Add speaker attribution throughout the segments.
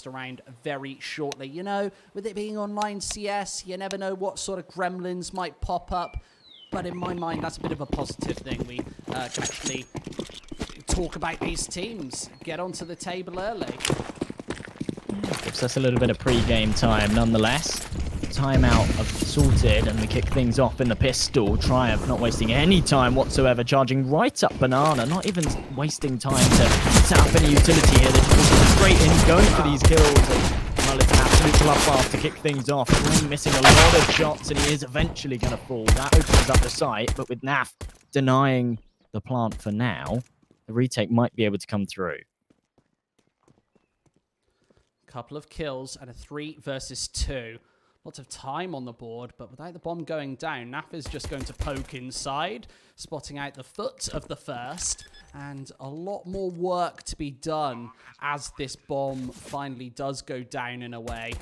Speaker 1: around very shortly. You know, with it being online CS, you never know what sort of gremlins might pop up. But in my mind, that's a bit of a positive thing. We can actually talk about these teams, get onto the table early.
Speaker 2: Gives us a little bit of pre-game time nonetheless. Timeout sorted, and we kick things off in the pistol. Triumph not wasting any time whatsoever, charging right up Banana, not even wasting time to set up any utility here. They're just straight in, going for these kills. Well, it's an absolute bloodbath to kick things off. Green missing a lot of shots, and he is eventually going to fall. That opens up the site, but with Naf denying the plant for now, the retake might be able to come through.
Speaker 1: Couple of kills and a 3 versus 2. Lots of time on the board, but without the bomb going down, Naf is just going to poke inside, spotting out the foot of the first, and a lot more work to be done as this bomb finally does go down in a way.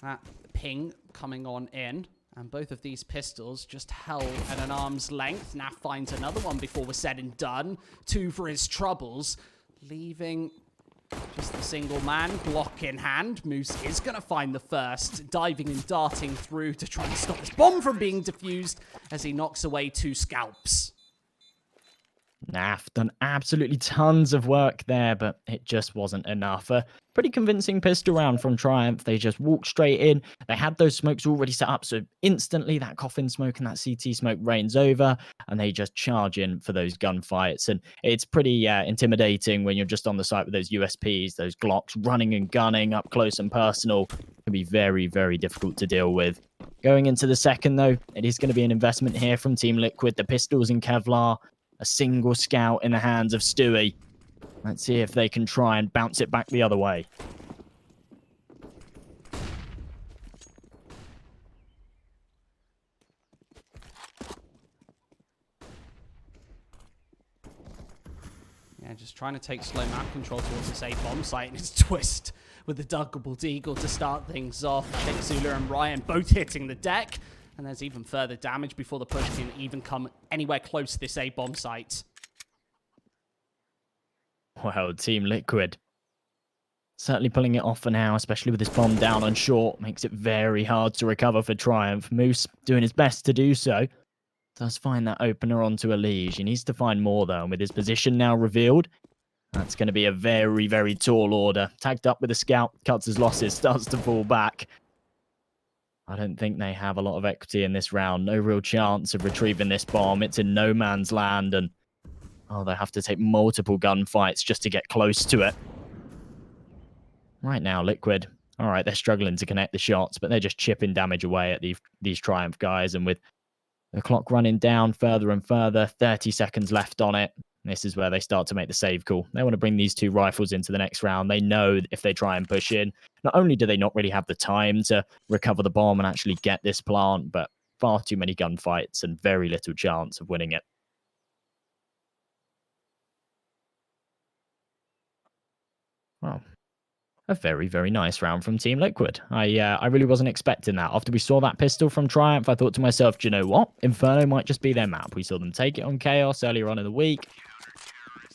Speaker 1: That ping coming on in, and both of these pistols just held at an arm's length. Naf finds another one before we're said and done. 2 for his troubles, leaving just the single man, Glock in hand. Moose is going to find the first, diving and darting through to try and stop this bomb from being defused as he knocks away 2 scalps.
Speaker 2: Naf done absolutely tons of work there, but it just wasn't enough. A pretty convincing pistol round from Triumph. They just walked straight in. They had those smokes already set up, so instantly that coffin smoke and that CT smoke rains over, and they just charge in for those gunfights. And it's pretty intimidating when you're just on the site with those USPs, those Glocks running and gunning up close and personal. It can be very, very difficult to deal with. Going into the second, though, it is going to be an investment here from Team Liquid. The pistols in Kevlar, a single scout in the hands of Stewie. Let's see if they can try and bounce it back the other way.
Speaker 1: Yeah, just trying to take slow map control towards this A bomb site, and it's Twist with the double deagle to start things off. I think Zula and Ryan both hitting the deck. And there's even further damage before the push can even come anywhere close to this A-bomb site.
Speaker 2: Well, Team Liquid certainly pulling it off for now, especially with this bomb down on short. Makes it very hard to recover for Triumph. Moose doing his best to do so. Does find that opener onto Elige. He needs to find more, though. And with his position now revealed, that's going to be a very, very tall order. Tagged up with a scout, cuts his losses, starts to fall back. I don't think they have a lot of equity in this round. No real chance of retrieving this bomb. It's in no man's land, and they have to take multiple gunfights just to get close to it. Right now, Liquid, all right, they're struggling to connect the shots, but they're just chipping damage away at these Triumph guys, and with the clock running down further and further, 30 seconds left on it. This is where they start to make the save call. They want to bring these 2 rifles into the next round. They know if they try and push in, not only do they not really have the time to recover the bomb and actually get this plant, but far too many gunfights and very little chance of winning it. Well, a very, very nice round from Team Liquid. I really wasn't expecting that. After we saw that pistol from Triumph, I thought to myself, do you know what? Inferno might just be their map. We saw them take it on Chaos earlier on in the week.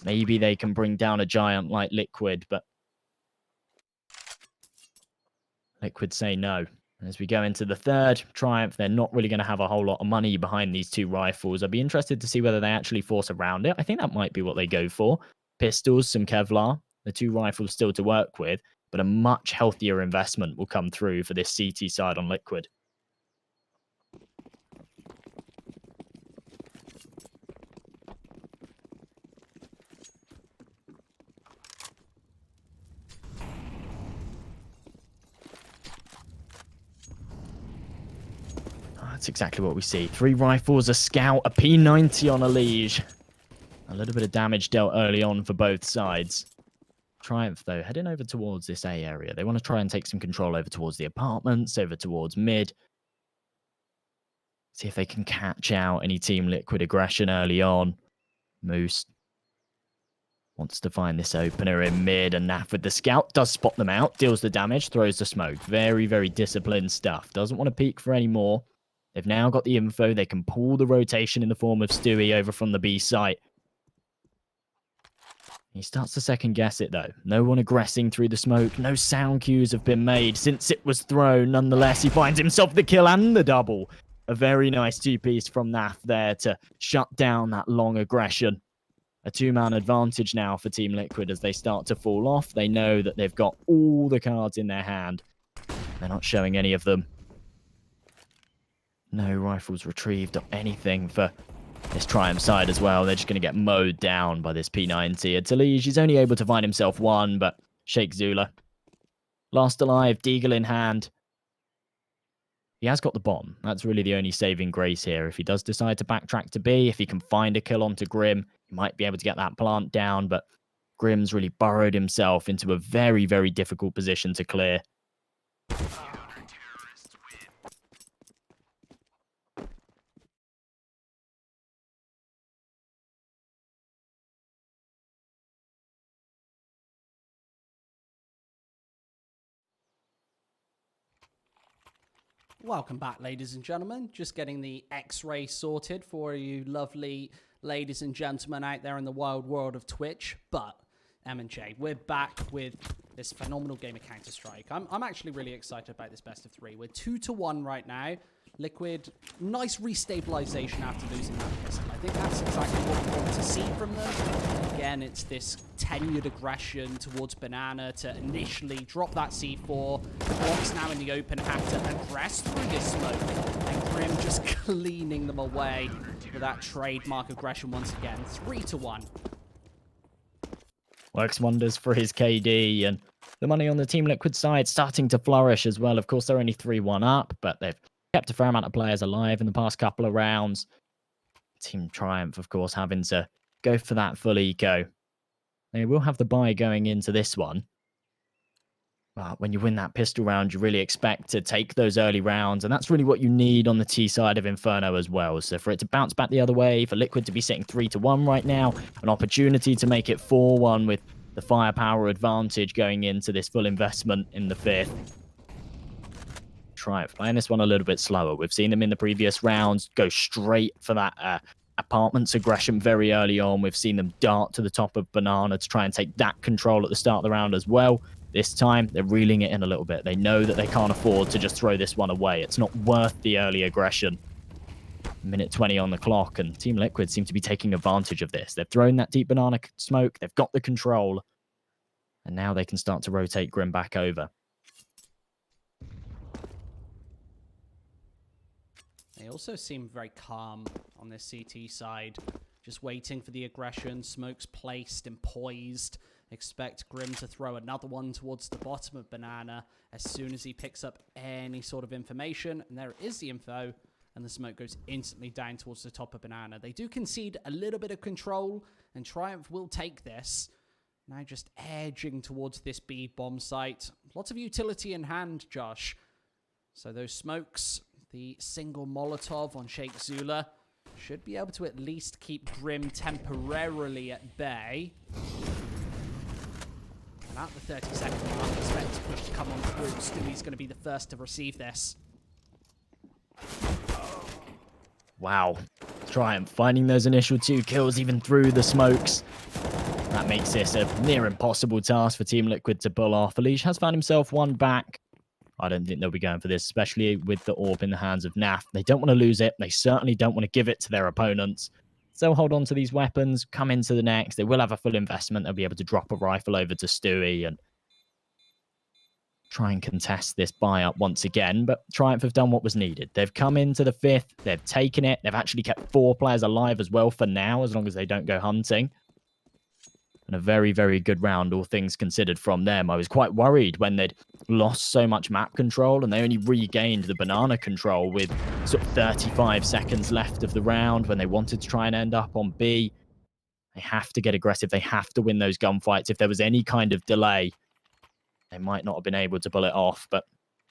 Speaker 2: Maybe they can bring down a giant like Liquid, but Liquid say no. As we go into the third, Triumph, they're not really going to have a whole lot of money behind these 2 rifles. I'd be interested to see whether they actually force around it. I think that might be what they go for. Pistols, some Kevlar, the 2 rifles still to work with, but a much healthier investment will come through for this CT side on Liquid. That's exactly what we see. 3 rifles, a scout, a P90 on Elige. A little bit of damage dealt early on for both sides. Triumph, though, heading over towards this A area. They want to try and take some control over towards the apartments, over towards mid. See if they can catch out any Team Liquid aggression early on. Moose wants to find this opener in mid, and Naf with the scout does spot them out, deals the damage, throws the smoke. Very, very disciplined stuff. Doesn't want to peek for any more. They've now got the info. They can pull the rotation in the form of Stewie over from the B site. He starts to second guess it though. No one aggressing through the smoke. No sound cues have been made since it was thrown. Nonetheless, he finds himself the kill and the double. A very nice two-piece from Naf there to shut down that long aggression. A two-man advantage now for Team Liquid as they start to fall off. They know that they've got all the cards in their hand. They're not showing any of them. No rifles retrieved or anything for this Triumph side as well. They're just going to get mowed down by this P90. Talij, he's only able to find himself one, but Sheikh Zula, last alive, Deagle in hand. He has got the bomb. That's really the only saving grace here. If he does decide to backtrack to B, if he can find a kill onto Grim, he might be able to get that plant down, but Grim's really burrowed himself into a very, very difficult position to clear.
Speaker 1: Welcome back, ladies and gentlemen. Just getting the X-ray sorted for you lovely ladies and gentlemen out there in the wild world of Twitch. But, M&J, we're back with this phenomenal game of Counter-Strike. I'm actually really excited about this best of three. We're 2-1 right now. Liquid, nice restabilization after losing that pistol. I think that's exactly what we want to see from them. Again, it's this tenured aggression towards Banana to initially drop that C4. Bombs now in the open have to aggress through this smoke. And Grim just cleaning them away with that trademark aggression once again. 3-1.
Speaker 2: Works wonders for his KD, and the money on the Team Liquid side starting to flourish as well. Of course, they're only 3-1 up, but they've kept a fair amount of players alive in the past couple of rounds. Team Triumph, of course, having to go for that full eco. They will have the buy going into this one. But when you win that pistol round, you really expect to take those early rounds, and that's really what you need on the T side of Inferno as well. So for it to bounce back the other way, for Liquid to be sitting 3-1 right now, an opportunity to make it 4-1 with the firepower advantage going into this full investment in the fifth. Triumph playing this one a little bit slower. We've seen them in the previous rounds go straight for that apartments aggression very early on. We've seen them dart to the top of Banana to try and take that control at the start of the round as well. This time, they're reeling it in a little bit. They know that they can't afford to just throw this one away. It's not worth the early aggression. Minute 20 on the clock, and Team Liquid seem to be taking advantage of this. They've thrown that deep Banana smoke. They've got the control. And now they can start to rotate Grim back over.
Speaker 1: They also seem very calm on this CT side, just waiting for the aggression. Smoke's placed and poised. Expect Grim to throw another one towards the bottom of Banana as soon as he picks up any sort of information. And there is the info, and the smoke goes instantly down towards the top of Banana. They do concede a little bit of control, and Triumph will take this. Now just edging towards this B bomb site. Lots of utility in hand, Josh. So those smokes, the single Molotov on Sheikh Zula, should be able to at least keep Grim temporarily at bay. And at the 30-second mark, expect to push to come on through. Stewie's going to be the first to receive this.
Speaker 2: Wow. Triumph finding those initial 2 kills even through the smokes. That makes this a near impossible task for Team Liquid to pull off. Alish has found himself one back. I don't think they'll be going for this, especially with the AWP in the hands of Naf. They don't want to lose it. They certainly don't want to give it to their opponents. So they'll hold on to these weapons, come into the next. They will have a full investment. They'll be able to drop a rifle over to Stewie and try and contest this buy-up once again. But Triumph have done what was needed. They've come into the fifth. They've taken it. They've actually kept 4 players alive as well for now, as long as they don't go hunting. And a very, very good round, all things considered, from them. I was quite worried when they'd lost so much map control and they only regained the Banana control with sort of 35 seconds left of the round when they wanted to try and end up on B. They have to get aggressive. They have to win those gunfights. If there was any kind of delay, they might not have been able to pull it off, but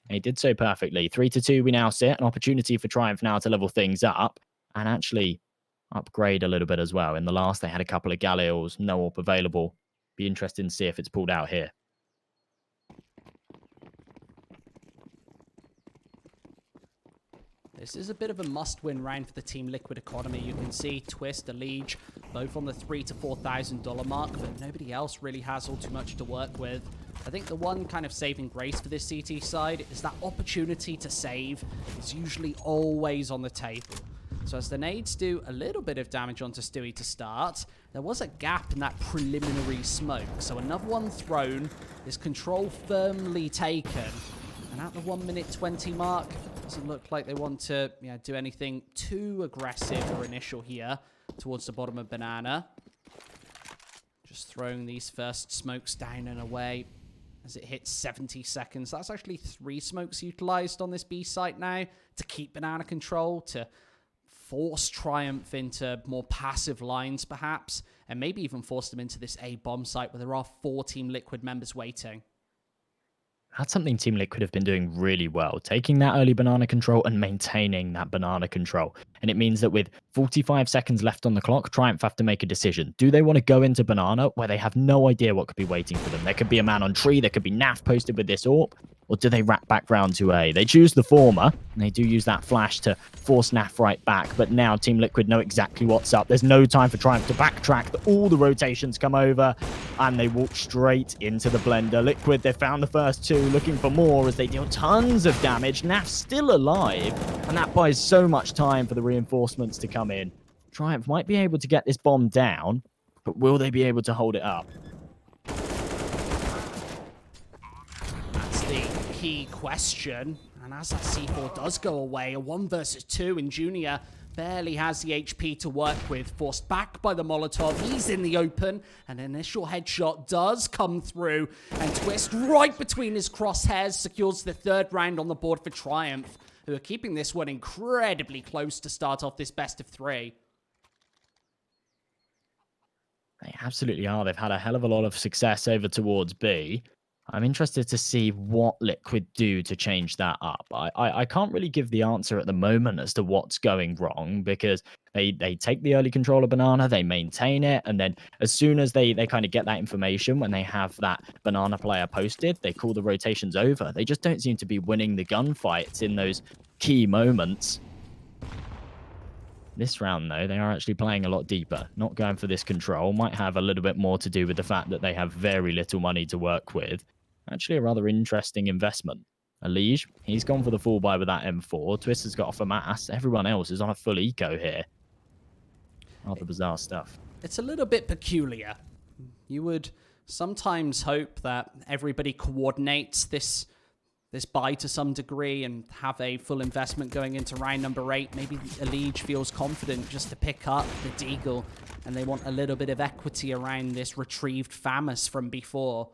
Speaker 2: they did so perfectly. 3-2 we now sit. An opportunity for Triumph now to level things up and actually upgrade a little bit as well. In the last, they had a couple of Galils, no AWP available. Be interested to see if it's pulled out here.
Speaker 1: This is a bit of a must-win round for the Team Liquid economy. You can see Twist, Aliege, both on the $3,000 to $4,000 mark, but nobody else really has all too much to work with. I think the one kind of saving grace for this CT side is that opportunity to save is usually always on the table. So as the nades do a little bit of damage onto Stewie to start, there was a gap in that preliminary smoke. So another one thrown, this control firmly taken, and at the 1:20 mark, doesn't look like they want to do anything too aggressive or initial here towards the bottom of Banana. Just throwing these first smokes down and away as it hits 70 seconds. That's actually 3 smokes utilized on this B site now to keep Banana control, to force Triumph into more passive lines perhaps, and maybe even force them into this A bomb site where there are 4 Team Liquid members waiting.
Speaker 2: That's something Team Liquid have been doing really well, taking that early Banana control and maintaining that Banana control. And it means that with 45 seconds left on the clock, Triumph have to make a decision. Do they want to go into Banana where they have no idea what could be waiting for them? There could be a man on tree, there could be Naf posted with this AWP, or do they wrap back round to A? They choose the former, and they do use that flash to force Naf right back, but now Team Liquid know exactly what's up. There's no time for Triumph to backtrack. All the rotations come over, and they walk straight into the blender. Liquid, they found the first 2, looking for more as they deal tons of damage. Naf's still alive, and that buys so much time for the reinforcements to come in. Triumph might be able to get this bomb down, but will they be able to hold it up?
Speaker 1: That's the key question. And as that C4 does go away, a 1 versus 2, and Junior barely has the HP to work with. Forced back by the Molotov. He's in the open. An initial headshot does come through. And Twist right between his crosshairs secures the 3rd round on the board for Triumph, who are keeping this one incredibly close to start off this best of 3.
Speaker 2: They absolutely are. They've had a hell of a lot of success over towards B. I'm interested to see what Liquid do to change that up. I can't really give the answer at the moment as to what's going wrong, because they take the early control of Banana, they maintain it, and then as soon as they kind of get that information, when they have that Banana player posted, they call the rotations over. They just don't seem to be winning the gunfights in those key moments. This round, though, they are actually playing a lot deeper, not going for this control. Might have a little bit more to do with the fact that they have very little money to work with. Actually, a rather interesting investment. Elige, he's gone for the full buy with that M4. Twist has got off a mass. Everyone else is on a full eco here. Rather bizarre stuff.
Speaker 1: It's a little bit peculiar. You would sometimes hope that everybody coordinates this buy to some degree and have a full investment going into round number 8. Maybe Elige feels confident just to pick up the Deagle, and they want a little bit of equity around this retrieved FAMAS from before.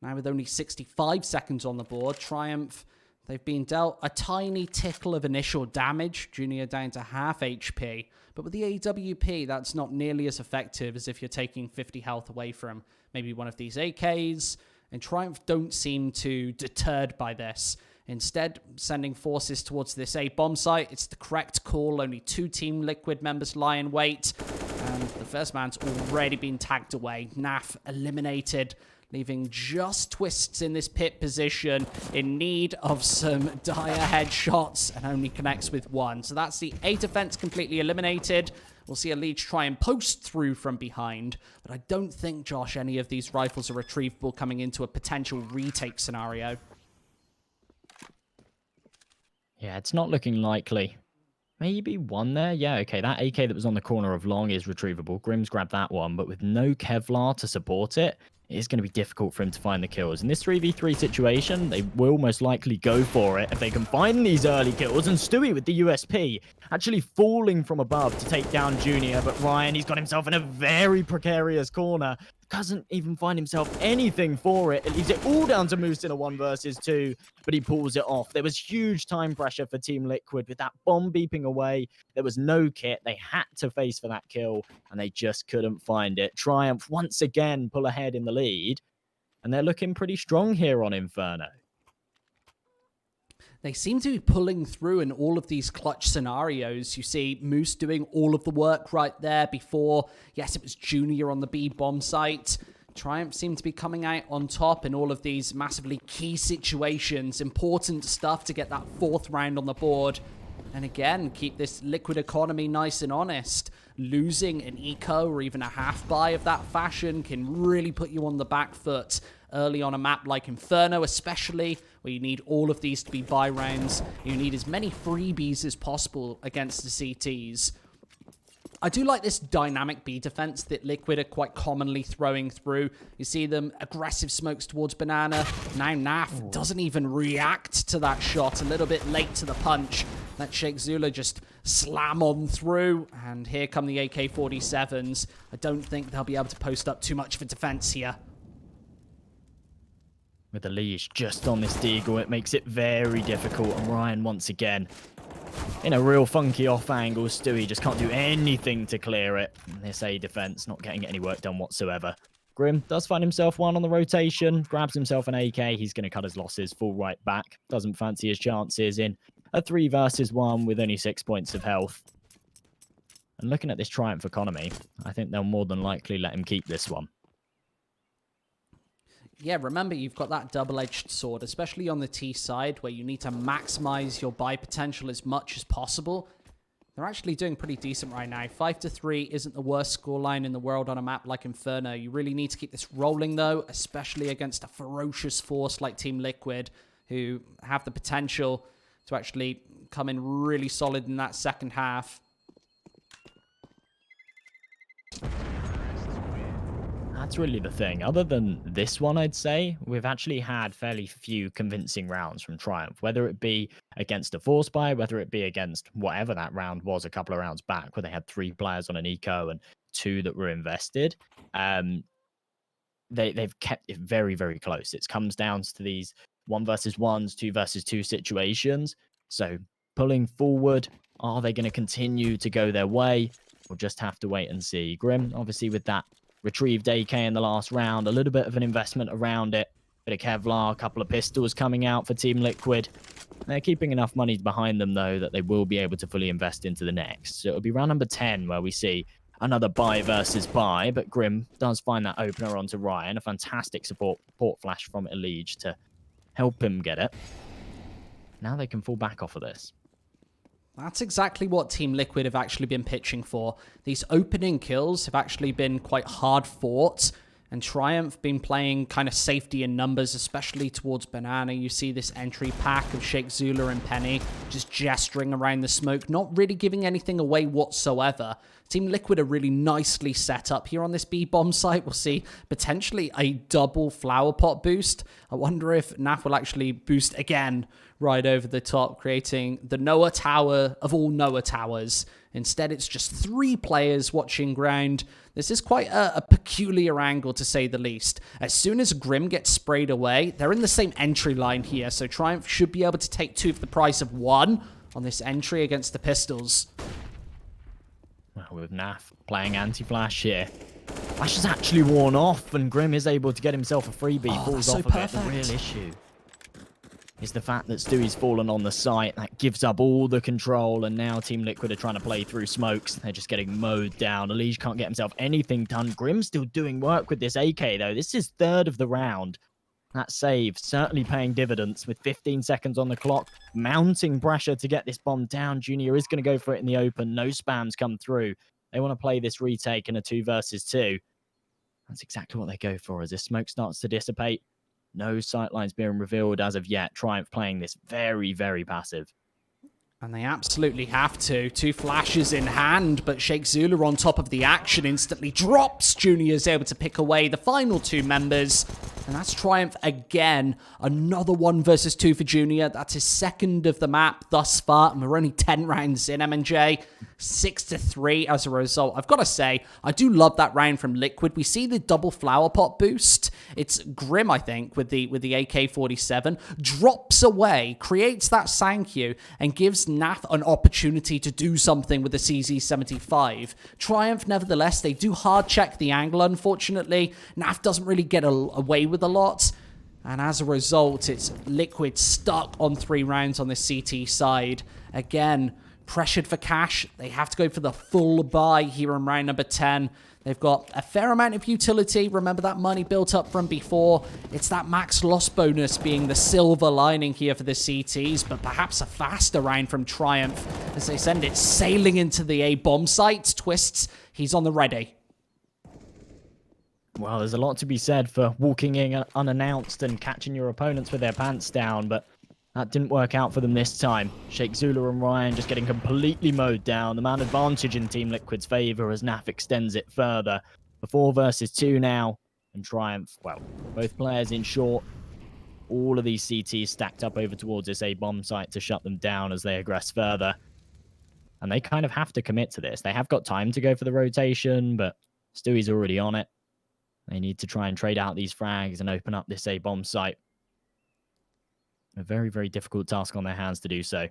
Speaker 1: Now with only 65 seconds on the board, Triumph, they've been dealt a tiny tickle of initial damage, Junior down to half HP. But with the AWP, that's not nearly as effective as if you're taking 50 health away from maybe one of these AKs. And Triumph don't seem too deterred by this. Instead, sending forces towards this A bomb site. It's the correct call. Only 2 Team Liquid members lie in wait. And the first man's already been tagged away. Naf eliminated, leaving just Twists in this pit position in need of some dire headshots, and only connects with 1. So that's the A defense completely eliminated. We'll see Elige try and post through from behind, but I don't think, Josh, any of these rifles are retrievable coming into a potential retake scenario.
Speaker 2: Yeah, it's not looking likely. Maybe 1 there? Yeah, okay, that AK that was on the corner of Long is retrievable. Grim's grabbed that one, but with no Kevlar to support it, it is going to be difficult for him to find the kills. In this 3v3 situation, they will most likely go for it if they can find these early kills. And Stewie with the USP actually falling from above to take down Junior. But Ryan, he's got himself in a very precarious corner. Doesn't even find himself anything for it. It leaves it all down to Moose in a 1 versus 2, but he pulls it off. There was huge time pressure for Team Liquid with that bomb beeping away. There was no kit. They had to face for that kill, and they just couldn't find it. Triumph once again pull ahead in the lead, and they're looking pretty strong here on Inferno.
Speaker 1: They seem to be pulling through in all of these clutch scenarios. You see Moose doing all of the work right there before. Yes, it was Junior on the B bomb site. Triumph seem to be coming out on top in all of these massively key situations. Important stuff to get that 4th round on the board. And again, keep this Liquid economy nice and honest. Losing an eco or even a half buy of that fashion can really put you on the back foot early on a map like Inferno, especially where you need all of these to be buy rounds. You need as many freebies as possible against the CTs. I do like this dynamic B defense that Liquid are quite commonly throwing through. You see them aggressive smokes towards Banana. Now Naf doesn't even react to that shot. A little bit late to the punch. Let Sheikh Zula just slam on through. And here come the AK-47s. I don't think they'll be able to post up too much of a defense here.
Speaker 2: With the leash just on this Deagle, it makes it very difficult. And Ryan, once again, in a real funky off angle. Stewie just can't do anything to clear it. And this A defense not getting any work done whatsoever. Grim does find himself one on the rotation, grabs himself an AK. He's going to cut his losses, fall right back. Doesn't fancy his chances in a 3 versus 1 with only 6 points of health. And looking at this Triumph economy, I think they'll more than likely let him keep this one.
Speaker 1: Yeah, remember, you've got that double-edged sword, especially on the T side, where you need to maximize your buy potential as much as possible. They're actually doing pretty decent right now. 5-3 isn't the worst scoreline in the world on a map like Inferno. You really need to keep this rolling, though, especially against a ferocious force like Team Liquid, who have the potential to actually come in really solid in that second half.
Speaker 2: That's really the thing. Other than this one, I'd say, we've actually had fairly few convincing rounds from Triumph, whether it be against a force buy, whether it be against whatever that round was a couple of rounds back, where they had 3 players on an eco and 2 that were invested. They've kept it very, very close. It comes down to these 1 versus 1s, 2 versus 2 situations. So pulling forward, are they going to continue to go their way? We'll just have to wait and see. Grim, obviously, with that retrieved AK in the last round, a little bit of an investment around it. Bit of Kevlar, a couple of pistols coming out for Team Liquid. They're keeping enough money behind them, though, that they will be able to fully invest into the next. So it'll be round number 10 where we see another buy versus buy, but Grim does find that opener onto Ryan. A fantastic support flash from Elige to help him get it. Now they can fall back off of this.
Speaker 1: That's exactly what Team Liquid have actually been pitching for. These opening kills have actually been quite hard fought, and Triumph been playing kind of safety in numbers, especially towards Banana. You see this entry pack of Sheikh Zula and Penny just gesturing around the smoke, not really giving anything away whatsoever. Team Liquid are really nicely set up here on this B-bomb site. We'll see potentially a double flower pot boost. I wonder if Naf will actually boost again right over the top, creating the Noah Tower of all Noah Towers. Instead, it's just 3 players watching ground. This is quite a peculiar angle, to say the least. As soon as Grim gets sprayed away, they're in the same entry line here, so Triumph should be able to take 2 for the price of 1 on this entry against the Pistols.
Speaker 2: Well, with Naf playing anti-flash here. Flash is actually worn off, and Grim is able to get himself a freebie. Falls off of it. The real issue is the fact that Stewie's fallen on the site. That gives up all the control, and now Team Liquid are trying to play through smokes. They're just getting mowed down. Elige can't get himself anything done. Grim's still doing work with this AK, though. This is 3rd of the round. That save certainly paying dividends with 15 seconds on the clock. Mounting pressure to get this bomb down. Junior is going to go for it in the open. No spams come through. They want to play this retake in a 2 versus 2. That's exactly what they go for as this smoke starts to dissipate. No sightlines being revealed as of yet. Triumph playing this very, very passive.
Speaker 1: And they absolutely have to. 2 flashes in hand, but Sheikh Zula on top of the action instantly drops. Junior's able to pick away the final 2 members. And that's Triumph again. Another 1 versus 2 for Junior. That's his 2nd of the map thus far. And we're only 10 rounds in, MJ. 6-3 as a result. I've got to say, I do love that round from Liquid. We see the double flower pot boost. It's Grim, I think, with the AK-47. Drops away, creates that sound cue, and gives Nath an opportunity to do something with the CZ75. Triumph, nevertheless, they do hard check the angle, unfortunately. Nath doesn't really get away with a lot. And as a result, it's Liquid stuck on 3 rounds on the CT side. Again, pressured for cash. They have to go for the full buy here in round number 10. They've got a fair amount of utility. Remember that money built up from before. It's that max loss bonus being the silver lining here for the CTs, but perhaps a faster round from Triumph as they send it sailing into the A bomb site. Twists, he's on the ready.
Speaker 2: Well, there's a lot to be said for walking in unannounced and catching your opponents with their pants down, but that didn't work out for them this time. Sheikh Zula and Ryan just getting completely mowed down. The man advantage in Team Liquid's favour as NAF extends it further. The 4 versus 2 now, and Triumph, well, both players in short. All of these CTs stacked up over towards this A bomb site to shut them down as they aggress further. And they kind of have to commit to this. They have got time to go for the rotation, but Stewie's already on it. They need to try and trade out these frags and open up this A bomb site. A very, very difficult task on their hands to do so.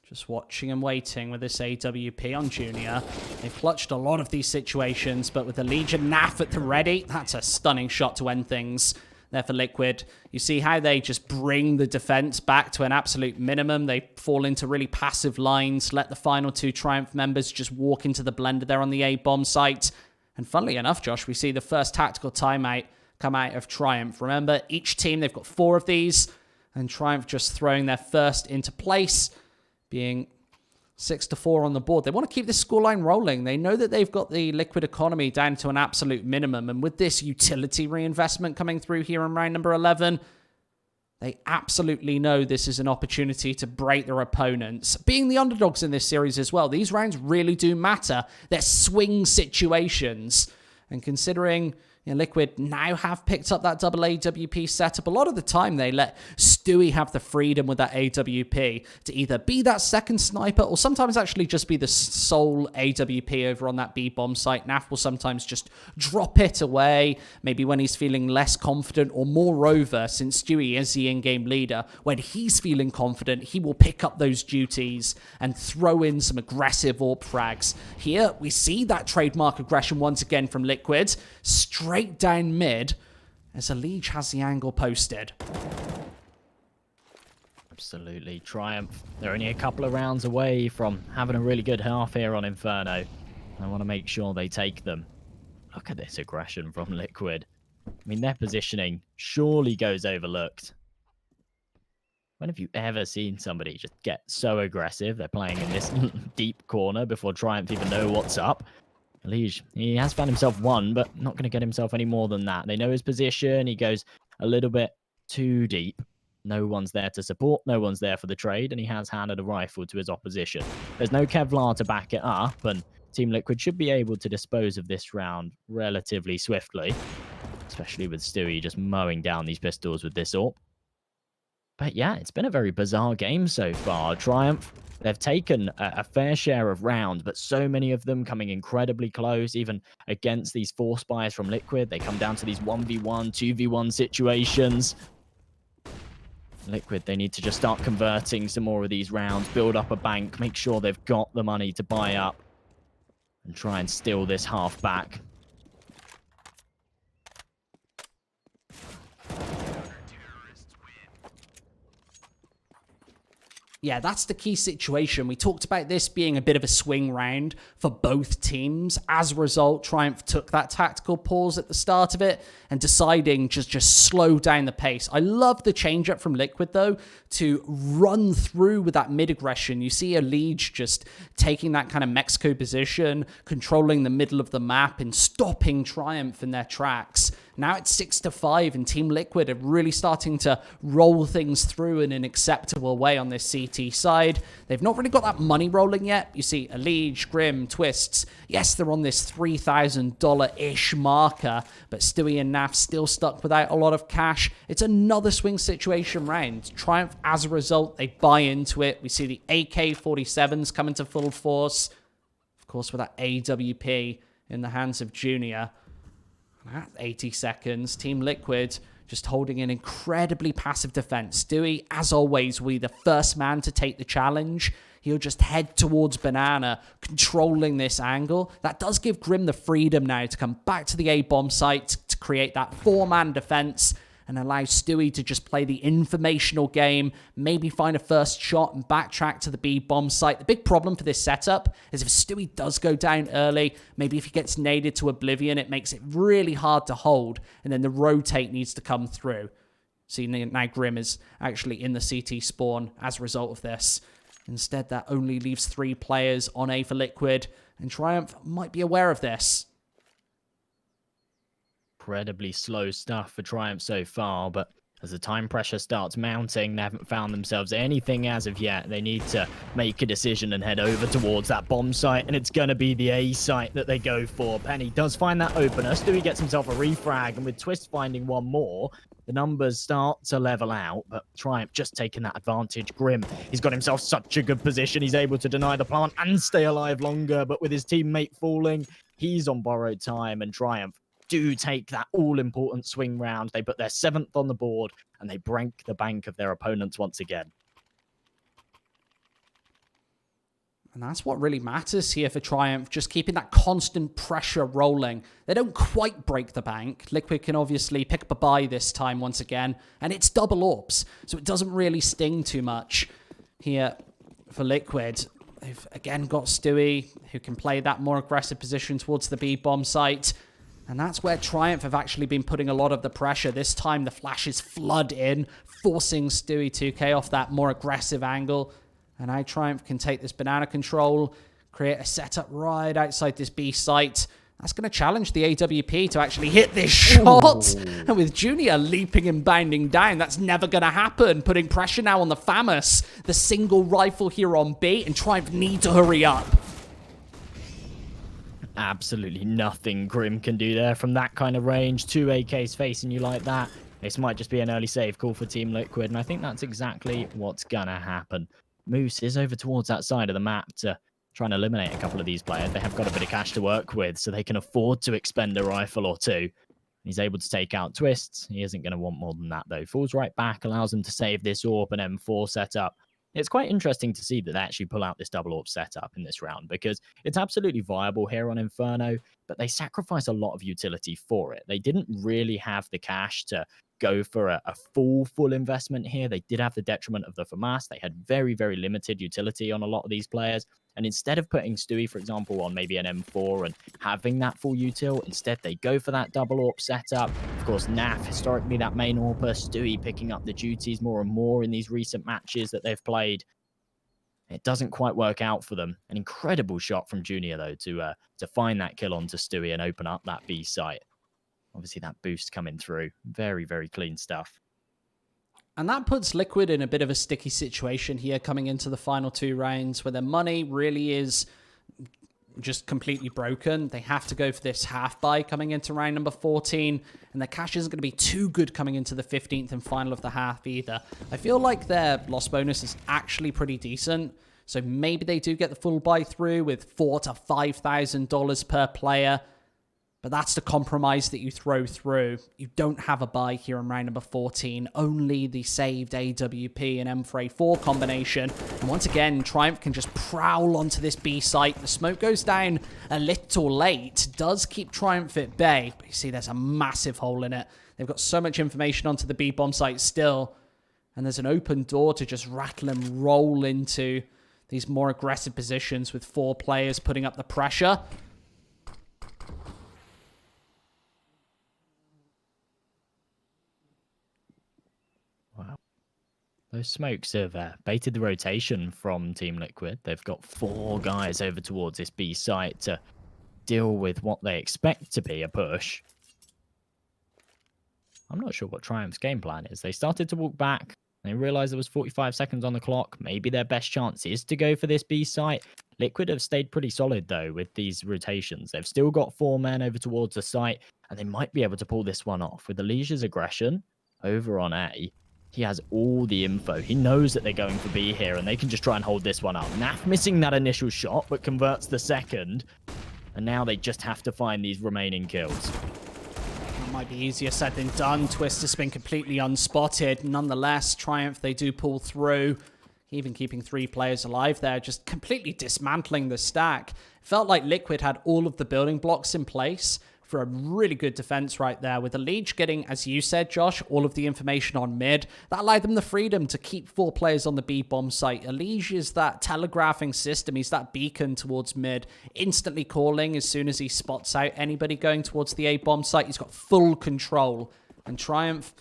Speaker 1: Just watching and waiting with this AWP on Junior. They've clutched a lot of these situations, but with the Legion NAF at the ready, that's a stunning shot to end things there for Liquid. You see how they just bring the defense back to an absolute minimum. They fall into really passive lines, let the final 2 Triumph members just walk into the blender there on the A bomb site. And funnily enough, Josh, we see the first tactical timeout come out of Triumph. Remember, each team, they've got 4 of these, and Triumph just throwing their first into place, being 6-4 on the board. They want to keep this scoreline rolling. They know that they've got the Liquid economy down to an absolute minimum. And with this utility reinvestment coming through here in round number 11, they absolutely know this is an opportunity to break their opponents. Being the underdogs in this series as well, these rounds really do matter. They're swing situations. And considering Liquid now have picked up that double AWP setup, a lot of the time they let Stewie have the freedom with that AWP to either be that second sniper or sometimes actually just be the sole AWP over on that B bomb site. NAF will sometimes just drop it away, maybe when he's feeling less confident, or moreover, since Stewie is the in-game leader, when he's feeling confident, he will pick up those duties and throw in some aggressive AWP frags. Here, we see that trademark aggression once again from Liquid, straight down mid, as Elige has the angle posted.
Speaker 2: Absolutely. Triumph, they're only a couple of rounds away from having a really good half here on Inferno. I want to make sure they take them. Look at this aggression from Liquid. I mean, their positioning surely goes overlooked. When have you ever seen somebody just get so aggressive? They're playing in this deep corner before Triumph even know what's up. Elige, he has found himself one, but not going to get himself any more than that. They know his position. He goes a little bit too deep. No one's there to support. No one's there for the trade, and he has handed a rifle to his opposition. There's no Kevlar to back it up, and Team Liquid should be able to dispose of this round relatively swiftly, especially with Stewie just mowing down these pistols with this AWP. But yeah, it's been a very bizarre game so far. Triumph, they've taken a fair share of rounds, but so many of them coming incredibly close, even against these force buys from Liquid. They come down to these 1v1, 2v1 situations. Liquid, they need to just start converting some more of these rounds, build up a bank, make sure they've got the money to buy up, and try and steal this half back.
Speaker 1: Yeah, that's the key situation. We talked about this being a bit of a swing round for both teams. As a result, Triumph took that tactical pause at the start of it and deciding just slow down the pace. I love the change up from Liquid, though, to run through with that mid-aggression. You see Elige just taking that kind of Mexico position, controlling the middle of the map and stopping Triumph in their tracks. Now it's 6-5, and Team Liquid are really starting to roll things through in an acceptable way on this CT side. They've not really got that money rolling yet. You see Elige, Grim, Twists. Yes, they're on this $3,000-ish marker, but Stewie and NAF still stuck without a lot of cash. It's another swing situation round. Triumph, as a result, they buy into it. We see the AK-47s come into full force. Of course, with that AWP in the hands of Junior. At 80 seconds, Team Liquid just holding an incredibly passive defense. Stewie, as always, will be the first man to take the challenge. He'll just head towards Banana, controlling this angle. That does give Grim the freedom now to come back to the A-bomb site to create that 4-man defense and allow Stewie to just play the informational game, maybe find a first shot and backtrack to the B bomb site. The big problem for this setup is if Stewie does go down early, maybe if he gets naded to oblivion, it makes it really hard to hold, and then the rotate needs to come through. See, now Grim is actually in the CT spawn as a result of this. Instead, that only leaves 3 players on A for Liquid, and Triumph might be aware of this.
Speaker 2: Incredibly slow stuff for Triumph so far, but as the time pressure starts mounting, they haven't found themselves anything as of yet. They need to make a decision and head over towards that bomb site, and it's going to be the A site that they go for. Penny does find that opener. Stewie gets himself a refrag, and with Twist finding one more, the numbers start to level out, but Triumph just taking that advantage. Grim, he's got himself such a good position. He's able to deny the plant and stay alive longer, but with his teammate falling, he's on borrowed time, and Triumph do take that all-important swing round. They put their 7th on the board, and they break the bank of their opponents once again.
Speaker 1: And that's what really matters here for Triumph, just keeping that constant pressure rolling. They don't quite break the bank. Liquid can obviously pick up a buy this time once again, and it's double orbs, so it doesn't really sting too much here for Liquid. They've again got Stewie, who can play that more aggressive position towards the B-bomb site. And that's where Triumph have actually been putting a lot of the pressure. This time the flashes flood in, forcing Stewie 2K off that more aggressive angle. And now Triumph can take this banana control, create a setup right outside this B site. That's going to challenge the AWP to actually hit this shot. Ooh. And with Junior leaping and bounding down, that's never going to happen. Putting pressure now on the FAMAS, the single rifle here on B, and Triumph need to hurry up.
Speaker 2: Absolutely nothing Grim can do there from that kind of range. 2 AKs facing you like that. This might just be an early save call for Team Liquid, and I think that's exactly what's gonna happen. Moose is over towards that side of the map to try and eliminate a couple of these players. They have got a bit of cash to work with, so they can afford to expend a rifle or two. He's able to take out Twists. He isn't going to want more than that, though. Falls right back, allows him to save this AWP and M4 setup. It's quite interesting to see that they actually pull out this double AWP setup in this round, because it's absolutely viable here on Inferno, but they sacrifice a lot of utility for it. They didn't really have the cash to go for a full investment here. They did have the detriment of the FAMAS. They had very, very limited utility on a lot of these players. And instead of putting Stewie, for example, on maybe an M4 and having that full util, instead they go for that double AWP setup. Of course, NAF, historically that main AWPer, Stewie picking up the duties more and more in these recent matches that they've played. It doesn't quite work out for them. An incredible shot from Junior, though, to find that kill onto Stewie and open up that B site. Obviously, that boost coming through. Very, very clean stuff.
Speaker 1: And that puts Liquid in a bit of a sticky situation here coming into the final 2 rounds where their money really is just completely broken. They have to go for this half buy coming into round number 14, and their cash isn't going to be too good coming into the 15th and final of the half either. I feel like their loss bonus is actually pretty decent, so maybe they do get the full buy through with $4,000 to $5,000 per player. But that's the compromise that you throw through. You don't have a buy here in round number 14, only the saved AWP and M4A4 combination. And once again, Triumph can just prowl onto this B site. The smoke goes down a little late, does keep Triumph at bay, but you see there's a massive hole in it. They've got so much information onto the B bomb site still, and there's an open door to just rattle and roll into these more aggressive positions with 4 players putting up the pressure.
Speaker 2: Those smokes have baited the rotation from Team Liquid. They've got 4 guys over towards this B site to deal with what they expect to be a push. I'm not sure what Triumph's game plan is. They started to walk back. They realized there was 45 seconds on the clock. Maybe their best chance is to go for this B site. Liquid have stayed pretty solid, though, with these rotations. They've still got 4 men over towards the site, and they might be able to pull this one off. With Alicia's aggression over on A, he has all the info. He knows that they're going for B here, and they can just try and hold this one up. Naf missing that initial shot, but converts the second. And now they just have to find these remaining kills.
Speaker 1: That might be easier said than done. Twist has been completely unspotted. Nonetheless, Triumph, they do pull through. Even keeping 3 players alive there, just completely dismantling the stack. It felt like Liquid had all of the building blocks in place for a really good defense right there, with the Liege getting, as you said, Josh, all of the information on mid. That allowed them the freedom to keep 4 players on the B bomb site. Liege is that telegraphing system. He's that beacon towards mid, instantly calling as soon as he spots out anybody going towards the A bomb site. He's got full control. And Triumph,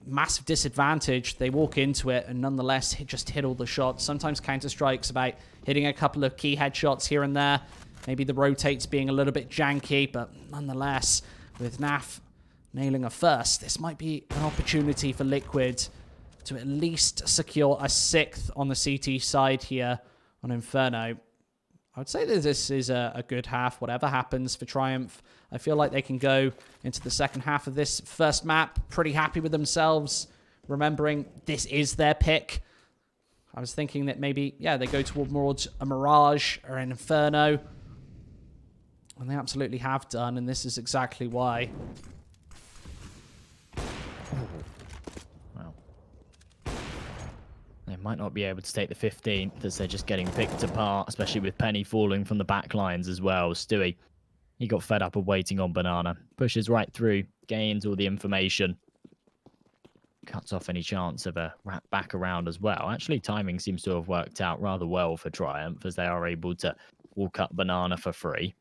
Speaker 1: massive disadvantage. They walk into it and nonetheless just hit all the shots. Sometimes Counter-Strike's about hitting a couple of key headshots here and there. Maybe the rotates being a little bit janky, but nonetheless, with Naf nailing a first, this might be an opportunity for Liquid to at least secure a 6th on the CT side here on Inferno. I would say that this is a good half, whatever happens for Triumph. I feel like they can go into the second half of this first map pretty happy with themselves, remembering this is their pick. I was thinking that maybe, yeah, they go towards a Mirage or an Inferno. And they absolutely have done, and this is exactly why.
Speaker 2: Well, they might not be able to take the 15th as they're just getting picked apart, especially with Penny falling from the back lines as well. Stewie, he got fed up of waiting on Banana. Pushes right through, gains all the information. Cuts off any chance of a wrap back around as well. Actually, timing seems to have worked out rather well for Triumph as they are able to walk up Banana for free.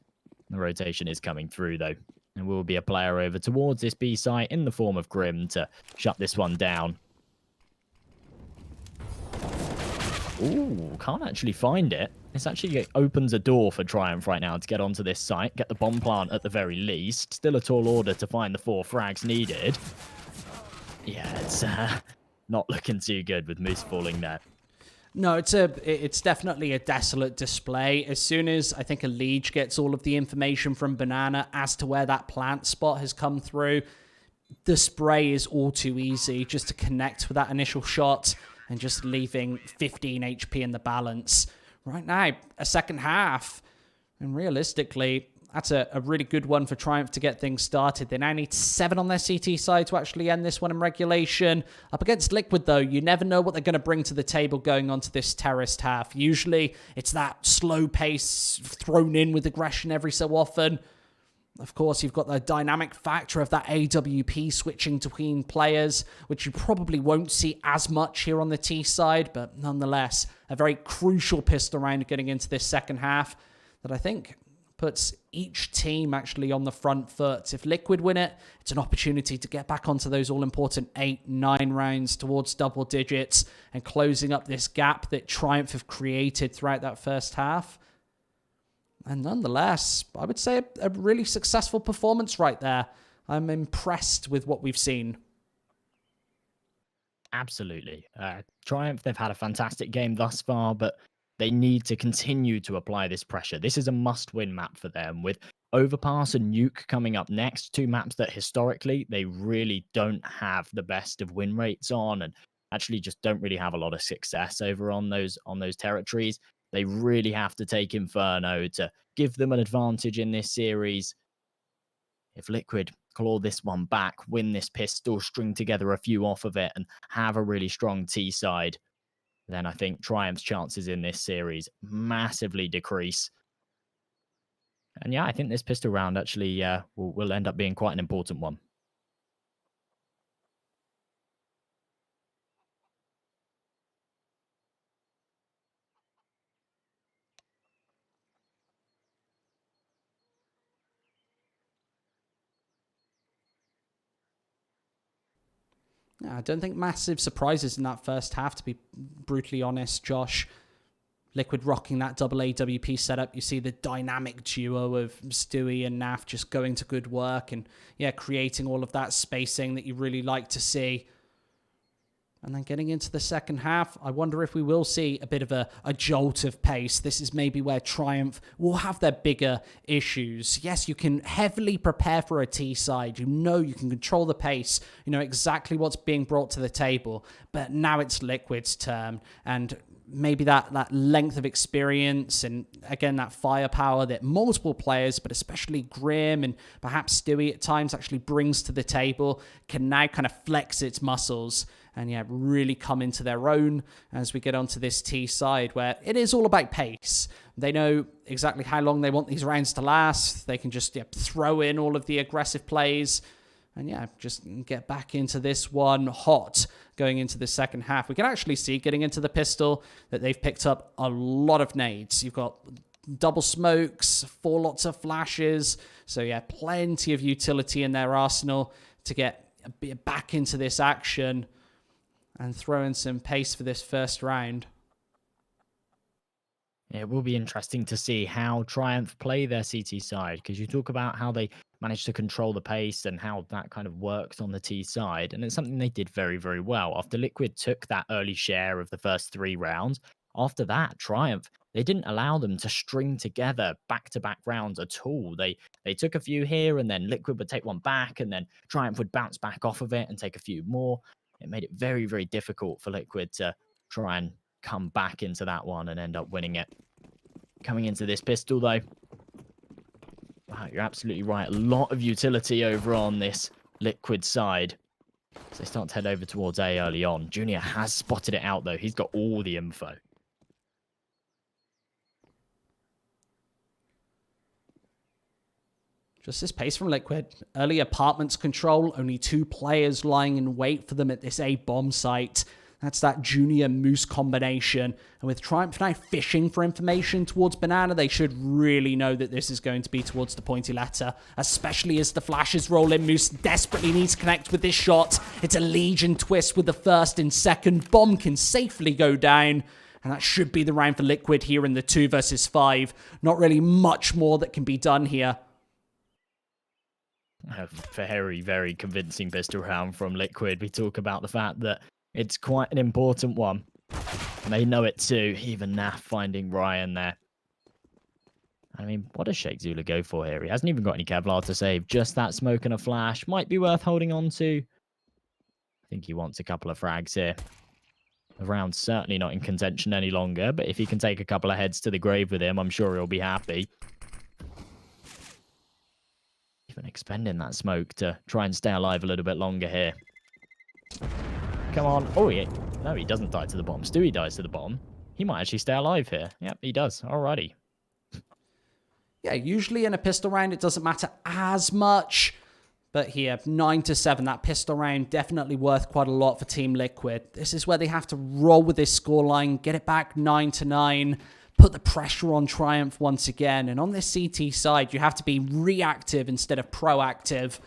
Speaker 2: The rotation is coming through, though, and will be a player over towards this B site in the form of Grim to shut this one down. Ooh, can't actually find it. This actually opens a door for Triumph right now to get onto this site, get the bomb plant at the very least. Still a tall order to find the 4 frags needed. Yeah, it's not looking too good with Moose falling there.
Speaker 1: No, it's definitely a desolate display. As soon as I think a Liege gets all of the information from Banana as to where that plant spot has come through, the spray is all too easy just to connect with that initial shot and just leaving 15 HP in the balance. Right now, a second half, and realistically, that's a really good one for Triumph to get things started. They now need 7 on their CT side to actually end this one in regulation. Up against Liquid, though, you never know what they're going to bring to the table going on to this terraced half. Usually, it's that slow pace thrown in with aggression every so often. Of course, you've got the dynamic factor of that AWP switching between players, which you probably won't see as much here on the T side, but nonetheless, a very crucial pistol round getting into this second half that I think puts each team actually on the front foot. If Liquid win it, it's an opportunity to get back onto those all-important 8, 9 rounds towards double digits and closing up this gap that Triumph have created throughout that first half. And nonetheless, I would say a really successful performance right there. I'm impressed with what we've seen.
Speaker 2: Absolutely. Triumph, they've had a fantastic game thus far, but they need to continue to apply this pressure. This is a must-win map for them, with Overpass and Nuke coming up next, 2 maps that historically they really don't have the best of win rates on, and actually just don't really have a lot of success over on those territories. They really have to take Inferno to give them an advantage in this series. If Liquid claw this one back, win this pistol, string together a few off of it, and have a really strong T side, then I think Triumph's chances in this series massively decrease. And yeah, I think this pistol round actually will end up being quite an important one.
Speaker 1: Yeah, I don't think massive surprises in that first half, to be brutally honest, Josh. Liquid rocking that double AWP setup. You see the dynamic duo of Stewie and Naf just going to good work and, yeah, creating all of that spacing that you really like to see. And then getting into the second half, I wonder if we will see a bit of a jolt of pace. This is maybe where Triumph will have their bigger issues. Yes, you can heavily prepare for a T side. You know you can control the pace. You know exactly what's being brought to the table. But now it's Liquid's turn. And maybe that length of experience and, again, that firepower that multiple players, but especially Grim and perhaps Stewie at times actually brings to the table, can now kind of flex its muscles and, yeah, really come into their own as we get onto this T side where it is all about pace. They know exactly how long they want these rounds to last. They can just throw in all of the aggressive plays and just get back into this one hot going into the second half. We can actually see, getting into the pistol, that they've picked up a lot of nades. You've got double smokes, 4 lots of flashes. So plenty of utility in their arsenal to get a bit back into this action and throw in some pace for this first round.
Speaker 2: It will be interesting to see how Triumph play their CT side, because you talk about how they managed to control the pace and how that kind of works on the T side, and it's something they did very, very well. After Liquid took that early share of the first 3 rounds, after that, Triumph, they didn't allow them to string together back-to-back rounds at all. They took a few here, and then Liquid would take one back, and then Triumph would bounce back off of it and take a few more. It made it very, very difficult for Liquid to try and come back into that one and end up winning it. Coming into this pistol, though, wow, you're absolutely right. A lot of utility over on this Liquid side. So they start to head over towards A early on. Junior has spotted it out, though. He's got all the info.
Speaker 1: Just this pace from Liquid. Early apartments control, only 2 players lying in wait for them at this A bomb site. That's that Junior Moose combination. And with Triumph now fishing for information towards Banana, they should really know that this is going to be towards the pointy letter, especially as the flashes roll in. Moose desperately needs to connect with this shot. It's a Legion twist with the first and second. Bomb can safely go down. And that should be the round for Liquid here in the 2 versus 5. Not really much more that can be done here.
Speaker 2: A very, very convincing pistol round from Liquid. We talk about the fact that it's quite an important one. And they know it too. Even Naf finding Ryan there. I mean, what does Sheikh Zula go for here? He hasn't even got any Kevlar to save. Just that smoke and a flash. Might be worth holding on to. I think he wants a couple of frags here. The round's certainly not in contention any longer. But if he can take a couple of heads to the grave with him, I'm sure he'll be happy. Even expending that smoke to try and stay alive a little bit longer here. Come on. Oh, no, he doesn't die to the bomb. Stewie dies to the bomb. He might actually stay alive here. Yep, he does. Alrighty.
Speaker 1: Yeah, usually in a pistol round, it doesn't matter as much. But here, 9-7, that pistol round definitely worth quite a lot for Team Liquid. This is where they have to roll with this scoreline, get it back 9-9, put the pressure on Triumph once again. And on this CT side, you have to be reactive instead of proactive.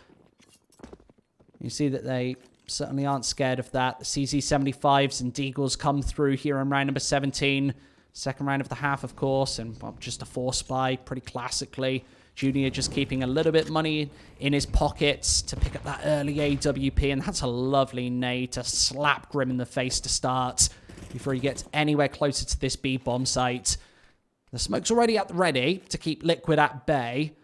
Speaker 1: You see that they certainly aren't scared of that. The CZ75s and Deagles come through here in round number 17. Second round of the half, of course, and just a 4-spy, pretty classically. Junior just keeping a little bit money in his pockets to pick up that early AWP, and that's a lovely nade to slap Grim in the face to start before he gets anywhere closer to this B bomb site. The smoke's already at the ready to keep Liquid at bay.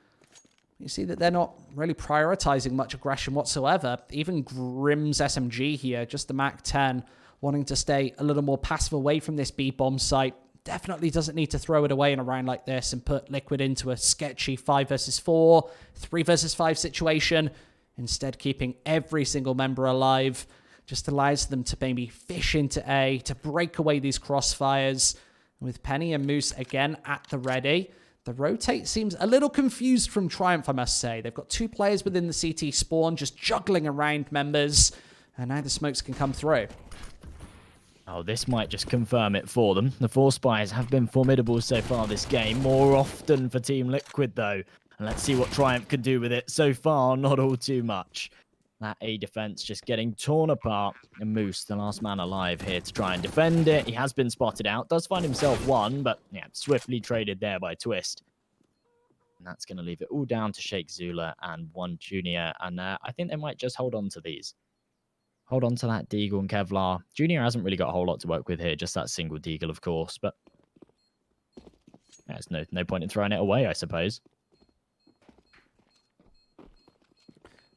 Speaker 1: You see that they're not really prioritizing much aggression whatsoever. Even Grim's SMG here, just the MAC-10, wanting to stay a little more passive away from this B bomb site. Definitely doesn't need to throw it away in a round like this and put Liquid into a sketchy 5 versus 4, 3 versus 5 situation. Instead, keeping every single member alive just allows them to maybe fish into A, to break away these crossfires. With Penny and Moose again at the ready. The rotate seems a little confused from Triumph, I must say. They've got 2 players within the CT spawn, just juggling around members. And now the smokes can come through.
Speaker 2: Oh, this might just confirm it for them. The 4 spies have been formidable so far this game. More often for Team Liquid, though. And let's see what Triumph can do with it. So far, not all too much. That A defense just getting torn apart. And Moose, the last man alive here to try and defend it. He has been spotted out. Does find himself one, but swiftly traded there by Twist. And that's going to leave it all down to Sheikh Zula and one Junior. And I think they might just hold on to these. Hold on to that Deagle and Kevlar. Junior hasn't really got a whole lot to work with here. Just that single Deagle, of course. But there's no point in throwing it away, I suppose.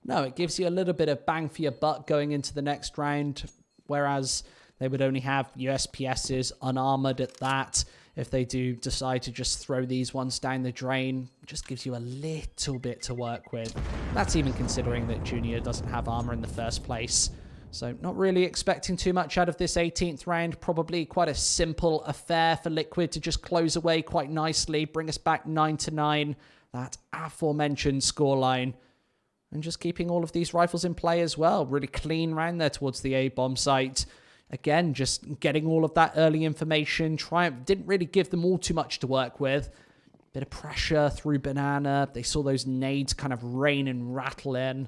Speaker 1: No, it gives you a little bit of bang for your buck going into the next round. Whereas they would only have USPSs unarmored at that. If they do decide to just throw these ones down the drain, it just gives you a little bit to work with. That's even considering that Junior doesn't have armor in the first place. So not really expecting too much out of this 18th round. Probably quite a simple affair for Liquid to just close away quite nicely, bring us back 9-9, that aforementioned scoreline. And just keeping all of these rifles in play as well. Really clean round there towards the A-bomb site. Again, just getting all of that early information. Triumph didn't really give them all too much to work with. Bit of pressure through Banana. They saw those nades kind of rain and rattle in.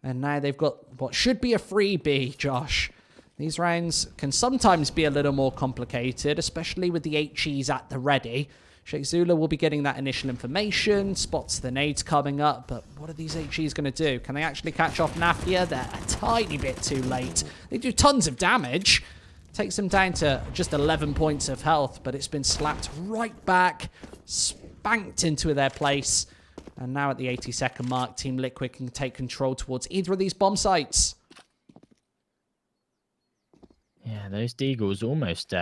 Speaker 1: And now they've got what should be a freebie, Josh. These rounds can sometimes be a little more complicated, especially with the HEs at the ready. Sheikh Zula will be getting that initial information, spots the nades coming up, but what are these HEs going to do? Can they actually catch off Nafia? They're a tiny bit too late. They do tons of damage. Takes them down to just 11 points of health, but it's been slapped right back, spanked into their place. And now at the 80-second mark, Team Liquid can take control towards either of these bomb sites.
Speaker 2: Yeah, those Deagles almost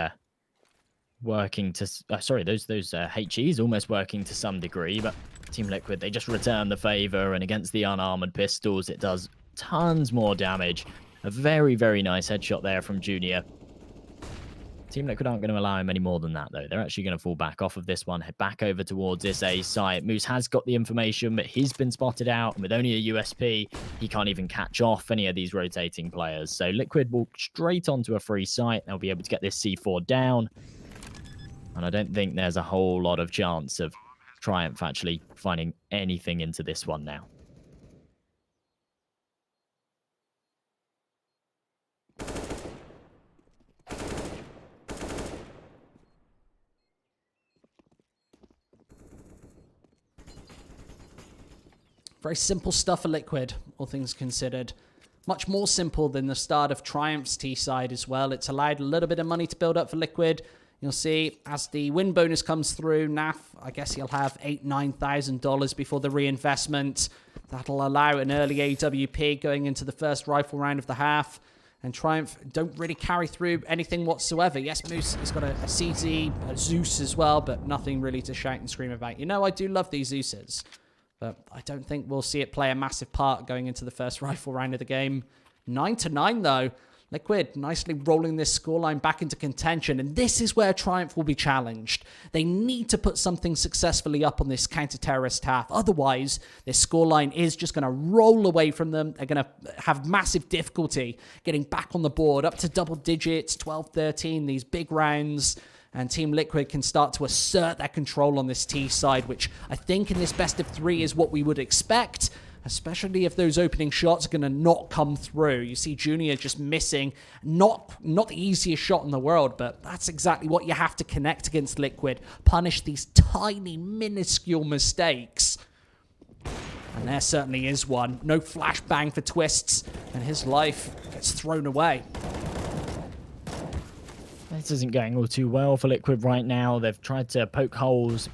Speaker 2: working to... sorry, those HEs almost working to some degree, but Team Liquid, they just return the favor, and against the unarmored pistols, it does tons more damage. A very, very nice headshot there from Junior. Team Liquid aren't going to allow him any more than that, though. They're actually going to fall back off of this one, head back over towards this A site. Moose has got the information, but he's been spotted out, and with only a USP, he can't even catch off any of these rotating players. So Liquid walk straight onto a free site. They'll be able to get this C4 down, and I don't think there's a whole lot of chance of Triumph actually finding anything into this one now.
Speaker 1: Very simple stuff for Liquid, all things considered. Much more simple than the start of Triumph's T side as well. It's allowed a little bit of money to build up for Liquid. You'll see as the win bonus comes through, Naf, I guess he'll have $8,000-9,000 before the reinvestment. That'll allow an early AWP going into the first rifle round of the half. And Triumph don't really carry through anything whatsoever. Yes, Moose has got a CZ, a Zeus as well, but nothing really to shout and scream about. You know, I do love these Zeuses, but I don't think we'll see it play a massive part going into the first rifle round of the game. 9-9, though. Liquid nicely rolling this scoreline back into contention, and this is where Triumph will be challenged. They need to put something successfully up on this counter-terrorist half. Otherwise, this scoreline is just going to roll away from them. They're going to have massive difficulty getting back on the board, up to double digits, 12-13, these big rounds. And Team Liquid can start to assert their control on this T side, which I think in this best of three is what we would expect, especially if those opening shots are going to not come through. You see Junior just missing, not the easiest shot in the world, but that's exactly what you have to connect against Liquid. Punish these tiny, minuscule mistakes. And there certainly is one. No flashbang for Twists, and his life gets thrown away.
Speaker 2: This isn't going all too well for Liquid right now. They've tried to poke holes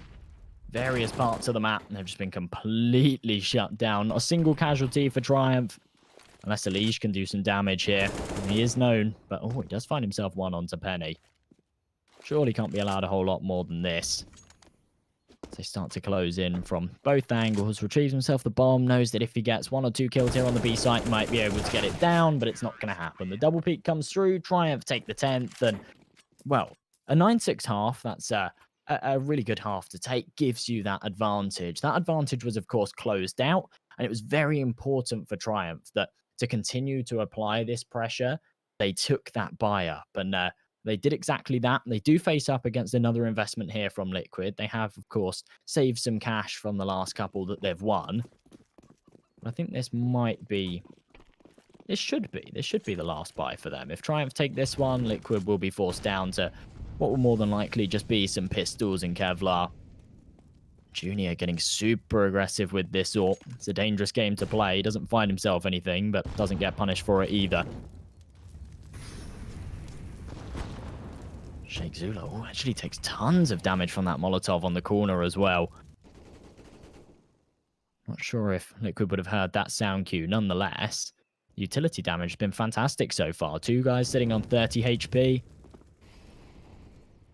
Speaker 2: various parts of the map, and they've just been completely shut down. Not a single casualty for Triumph, unless Elige can do some damage here. And he is known, but oh, he does find himself one onto Penny. Surely can't be allowed a whole lot more than this. They start to close in from both angles. Retrieves himself the bomb, knows that if he gets 1 or 2 kills here on the B site, he might be able to get it down, but it's not going to happen. The double peak comes through. Triumph take the 10th, and well, a 9-6 half, that's a really good half to take, gives you that advantage. That advantage was, of course, closed out, and it was very important for Triumph that to continue to apply this pressure, they took that buy up, and they did exactly that. They do face up against another investment here from Liquid. They have, of course, saved some cash from the last couple that they've won. I think this might be... This should be the last buy for them. If Triumph take this one, Liquid will be forced down to what will more than likely just be some pistols and Kevlar. Junior getting super aggressive with this AWP. It's a dangerous game to play. He doesn't find himself anything, but doesn't get punished for it either. Sheikh Zula actually takes tons of damage from that Molotov on the corner as well. Not sure if Liquid would have heard that sound cue. Nonetheless, utility damage has been fantastic so far. 2 guys sitting on 30 HP.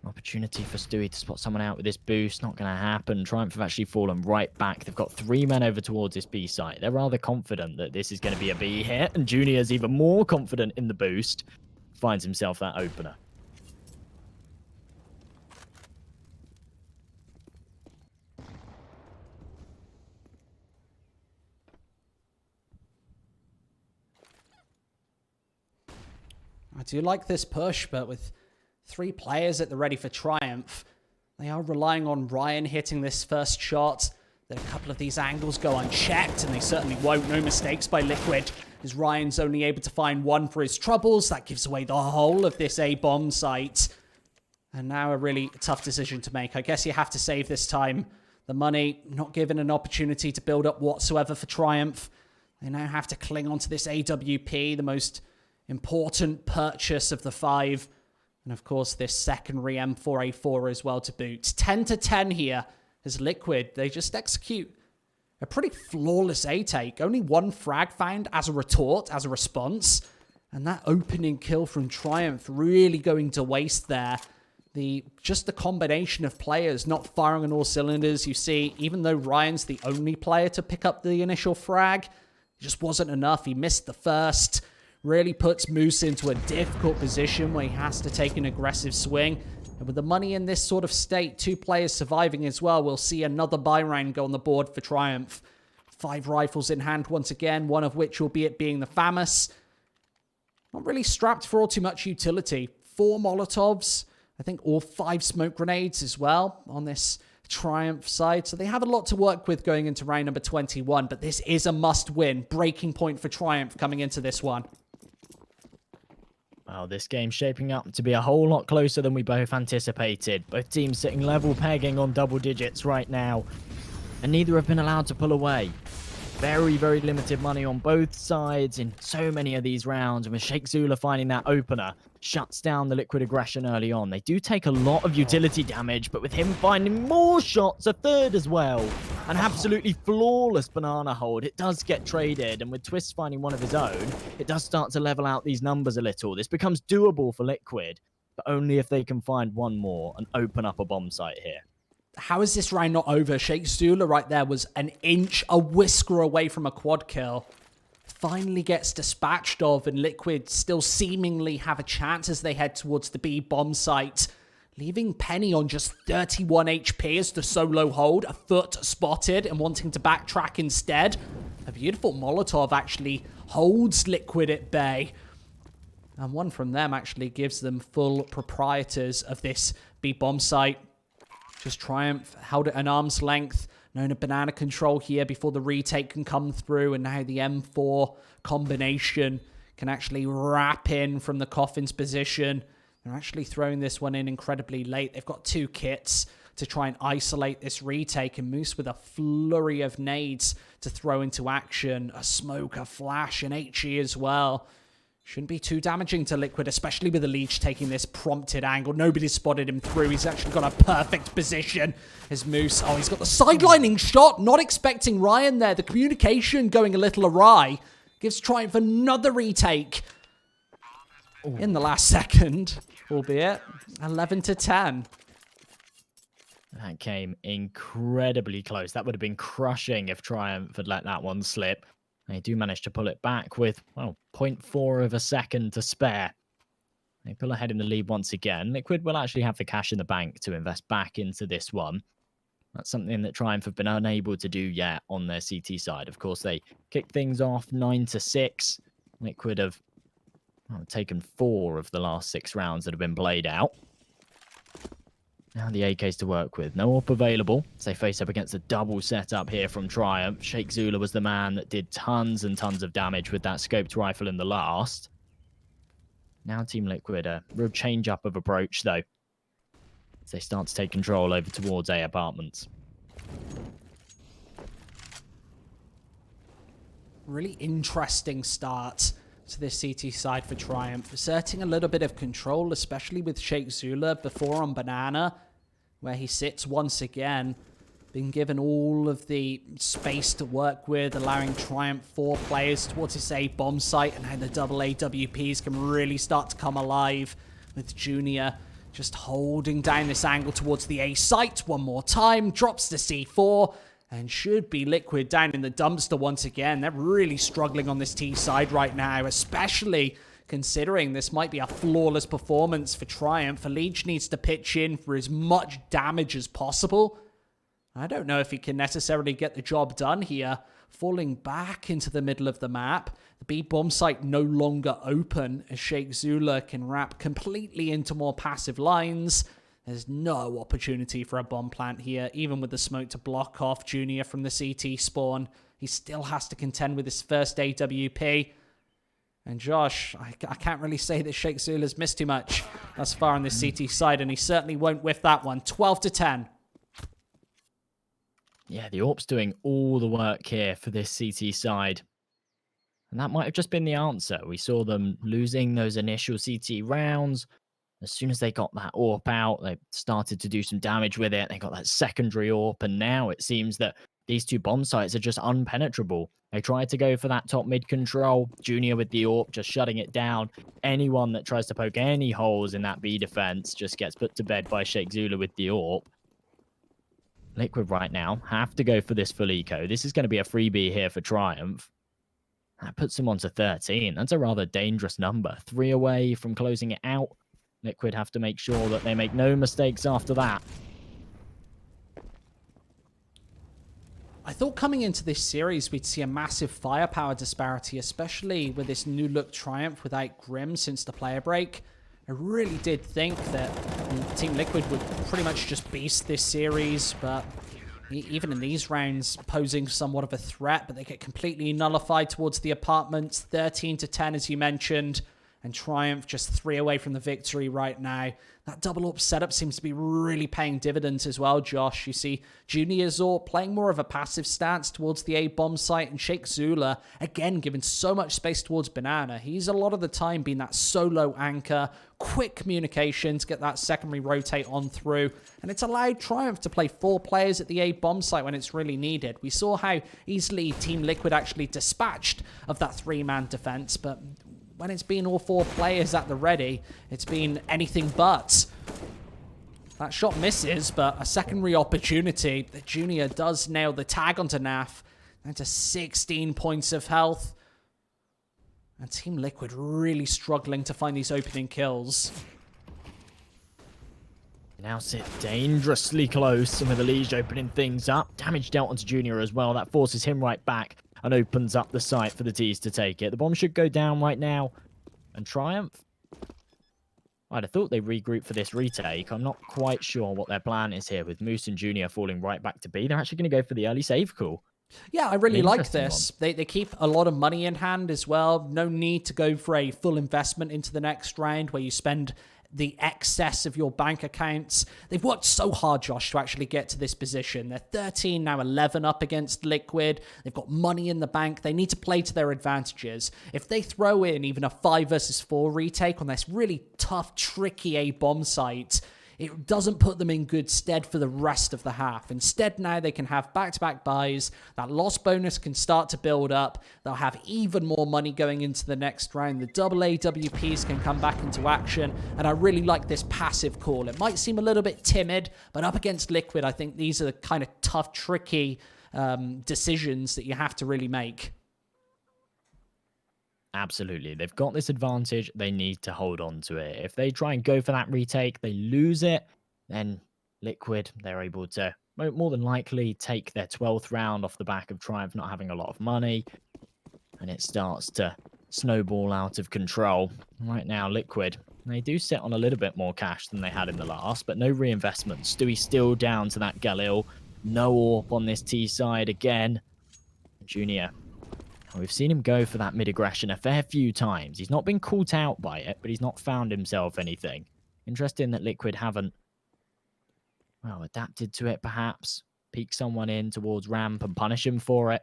Speaker 2: Opportunity for Stewie to spot someone out with this boost. Not going to happen. Triumph have actually fallen right back. They've got 3 men over towards this B site. They're rather confident that this is going to be a B hit. And Junior's even more confident in the boost. Finds himself that opener.
Speaker 1: I do like this push, but with 3 players at the ready for Triumph, they are relying on Ryan hitting this first shot. Then a couple of these angles go unchecked, and they certainly won't. No mistakes by Liquid, as Ryan's only able to find 1 for his troubles. That gives away the whole of this A bomb site. And now a really tough decision to make. I guess you have to save this time. The money, not given an opportunity to build up whatsoever for Triumph. They now have to cling onto this AWP, the most important purchase of the 5. And of course, this secondary M4A4 as well to boot. 10-10 here as Liquid. They just execute a pretty flawless A-take. Only 1 frag found as a retort, as a response. And that opening kill from Triumph really going to waste there. Just the combination of players not firing on all cylinders. You see, even though Ryan's the only player to pick up the initial frag, it just wasn't enough. He missed the first. Really puts Moose into a difficult position where he has to take an aggressive swing. And with the money in this sort of state, 2 players surviving as well, we'll see another buy round go on the board for Triumph. 5 rifles in hand once again, one of which will be it being the FAMAS. Not really strapped for all too much utility. 4 Molotovs. I think all 5 smoke grenades as well on this Triumph side. So they have a lot to work with going into round number 21. But this is a must-win. Breaking point for Triumph coming into this one.
Speaker 2: Well, this game's shaping up to be a whole lot closer than we both anticipated. Both teams sitting level pegging on double digits right now. And neither have been allowed to pull away. Very, very limited money on both sides in so many of these rounds. And with Sheikh Zula finding that opener, shuts down the Liquid aggression early on. They do take a lot of utility damage, but with him finding more shots, a 3rd as well. An absolutely flawless banana hold. It does get traded, and with Twist finding one of his own, it does start to level out these numbers a little. This becomes doable for Liquid, but only if they can find 1 more and open up a bomb site here.
Speaker 1: How is this round not over? Sheikh Zula right there was an inch, a whisker away from a quad kill. Finally gets dispatched of, and Liquid still seemingly have a chance as they head towards the B bomb site. Leaving Penny on just 31 HP as the solo hold, a foot spotted and wanting to backtrack instead. A beautiful Molotov actually holds Liquid at bay. And one from them actually gives them full proprietors of this B bomb site. Just Triumph held at an arm's length. Known a banana control here before the retake can come through. And now the M4 combination can actually wrap in from the coffin's position. They're actually throwing this one in incredibly late. They've got 2 kits to try and isolate this retake. And Moose with a flurry of nades to throw into action. A smoke, a flash, an HE as well. Shouldn't be too damaging to Liquid, especially with the Leech taking this prompted angle. Nobody's spotted him through. He's actually got a perfect position as Moose. Oh, he's got the sidelining shot. Not expecting Ryan there. The communication going a little awry. Gives Triumph another retake in the last second, albeit 11-10.
Speaker 2: That came incredibly close. That would have been crushing if Triumph had let that one slip. They do manage to pull it back with, well, 0.4 of a second to spare. They pull ahead in the lead once again. Liquid will actually have the cash in the bank to invest back into this one. That's something that Triumph have been unable to do yet on their CT side. Of course, they kicked things off 9-6. Liquid have taken 4 of the last 6 rounds that have been played out. Now the AKs to work with. No AWP available. So they face up against a double setup here from Triumph. Sheikh Zula was the man that did tons and tons of damage with that scoped rifle in the last. Now Team Liquid, a real change up of approach though, as they start to take control over towards A apartments.
Speaker 1: Really interesting start to this CT side for Triumph. Asserting a little bit of control, especially with Sheikh Zula before on Banana, where he sits once again. Been given all of the space to work with, allowing Triumph 4 players towards his A bomb site, and now the double AWPs can really start to come alive with Junior Just holding down this angle towards the A site one more time. Drops to C4. And should be Liquid down in the dumpster once again. They're really struggling on this T side right now, especially considering this might be a flawless performance for Triumph. Leech needs to pitch in for as much damage as possible. I don't know if he can necessarily get the job done here. Falling back into the middle of the map. The B bomb site no longer open as Sheikh Zula can wrap completely into more passive lines. There's no opportunity for a bomb plant here, even with the smoke to block off Junior from the CT spawn. He still has to contend with his first AWP. And Josh, I can't really say that Sheikh Zula's missed too much thus far on this CT side, and he certainly won't whiff that one. 12-10.
Speaker 2: Yeah, the AWP's doing all the work here for this CT side. And that might have just been the answer. We saw them losing those initial CT rounds. As soon as they got that AWP out, they started to do some damage with it. They got that secondary AWP, and now it seems that these two bomb sites are just unpenetrable. They tried to go for that top mid control. Junior with the AWP just shutting it down. Anyone that tries to poke any holes in that B defense just gets put to bed by Sheikh Zula with the AWP. Liquid right now have to go for this full eco. This is going to be a freebie here for Triumph. That puts them on to 13. That's a rather dangerous number. 3 away from closing it out. Liquid have to make sure that they make no mistakes after that.
Speaker 1: I thought coming into this series we'd see a massive firepower disparity, especially with this new look Triumph without Grim since the player break. I really did think that Team Liquid would pretty much just beast this series, but even in these rounds posing somewhat of a threat, but they get completely nullified towards the apartments. 13-10 as you mentioned. And Triumph just 3 away from the victory right now. That double AWP setup seems to be really paying dividends as well, Josh. You see Junior's AWP playing more of a passive stance towards the A bomb site, and Sheikh Zula, again, given so much space towards Banana. He's a lot of the time been that solo anchor, quick communication to get that secondary rotate on through. And it's allowed Triumph to play 4 players at the A bomb site when it's really needed. We saw how easily Team Liquid actually dispatched of that 3-man defense, but when it's been all 4 players at the ready, it's been anything but. That shot misses, but a secondary opportunity. The Junior does nail the tag onto Naf. Down to 16 points of health. And Team Liquid really struggling to find these opening kills.
Speaker 2: Now sit dangerously close, and with Elige opening things up. Damage dealt onto Junior as well. That forces him right back and opens up the site for the T's to take it. The bomb should go down right now. And Triumph? I'd have thought they regroup for this retake. I'm not quite sure what their plan is here with Moose and Junior falling right back to B. They're actually going to go for the early save call.
Speaker 1: Yeah, I really like this. They keep a lot of money in hand as well. No need to go for a full investment into the next round where you spend the excess of your bank accounts. They've worked so hard, Josh, to actually get to this position. They're 13, now 11 up against Liquid. They've got money in the bank. They need to play to their advantages. If they throw in even a 5 versus 4 retake on this really tough, tricky A bomb site, it doesn't put them in good stead for the rest of the half. Instead, now they can have back-to-back buys. That loss bonus can start to build up. They'll have even more money going into the next round. The double AWPs can come back into action. And I really like this passive call. It might seem a little bit timid, but up against Liquid, I think these are the kind of tough, tricky decisions that you have to really make.
Speaker 2: Absolutely. They've got this advantage. They need to hold on to it. If they try and go for that retake, they lose it, then Liquid, they're able to more than likely take their 12th round off the back of Triumph not having a lot of money. And it starts to snowball out of control. Right now, Liquid, they do sit on a little bit more cash than they had in the last, but no reinvestment. Stewie still down to that Galil. No AWP on this T side again. Junior, we've seen him go for that mid-aggression a fair few times. He's not been caught out by it, but he's not found himself anything. Interesting that Liquid haven't, well, adapted to it perhaps. Peek someone in towards ramp and punish him for it.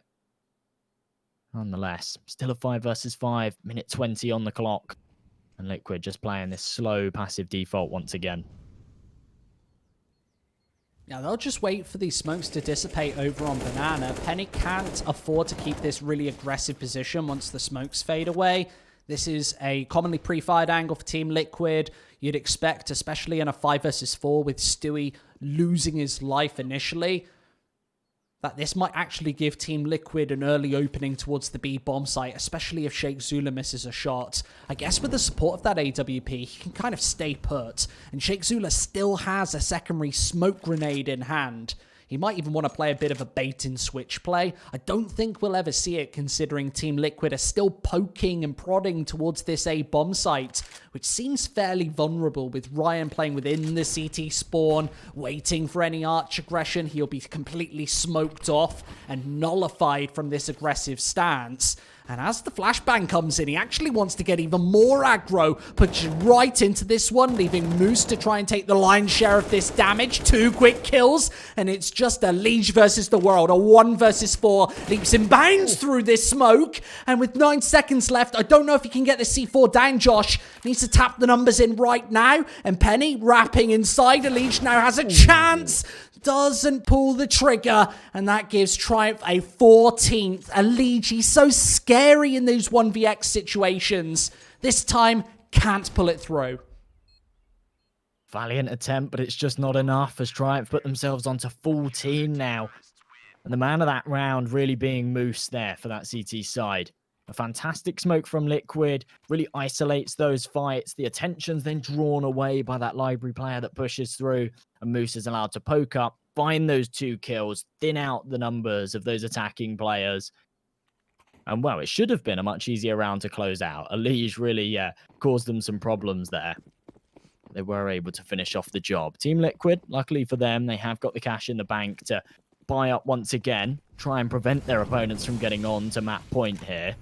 Speaker 2: Nonetheless, still a 5 versus 5, minute 20 on the clock. And Liquid just playing this slow passive default once again.
Speaker 1: Now, they'll just wait for these smokes to dissipate over on Banana. Penny can't afford to keep this really aggressive position once the smokes fade away. This is a commonly pre-fired angle for Team Liquid. You'd expect, especially in a 5 versus 4 with Stewie losing his life initially, that this might actually give Team Liquid an early opening towards the B bomb site, especially if Sheikh Zula misses a shot. I guess with the support of that AWP, he can kind of stay put, and Sheikh Zula still has a secondary smoke grenade in hand. He might even want to play a bit of a bait and switch play. I don't think we'll ever see it, considering Team Liquid are still poking and prodding towards this A bomb site, which seems fairly vulnerable, with Ryan playing within the CT spawn, waiting for any arch aggression. He'll be completely smoked off and nullified from this aggressive stance. And as the flashbang comes in, he actually wants to get even more aggro, puts right into this one, leaving Moose to try and take the lion's share of this damage. 2 quick kills, and it's just a Liege versus the world. A 1 versus 4, leaps and bounds through this smoke. And with 9 seconds left, I don't know if he can get the C4 down. Josh needs to tap the numbers in right now. And Penny wrapping inside. A Liege now has a chance. Doesn't pull the trigger, and that gives Triumph a 14th. A Liege, he's so scary in those 1vx situations. This time, can't pull it through.
Speaker 2: Valiant attempt, but it's just not enough as Triumph put themselves onto 14 now. And the man of that round really being Moose there for that CT side. A fantastic smoke from Liquid, really isolates those fights. The attention's then drawn away by that library player that pushes through, and Moose is allowed to poke up, find those 2 kills, thin out the numbers of those attacking players. And well, it should have been a much easier round to close out. Elige really caused them some problems there. They were able to finish off the job. Team Liquid, luckily for them, they have got the cash in the bank to buy up once again, try and prevent their opponents from getting on to map point here.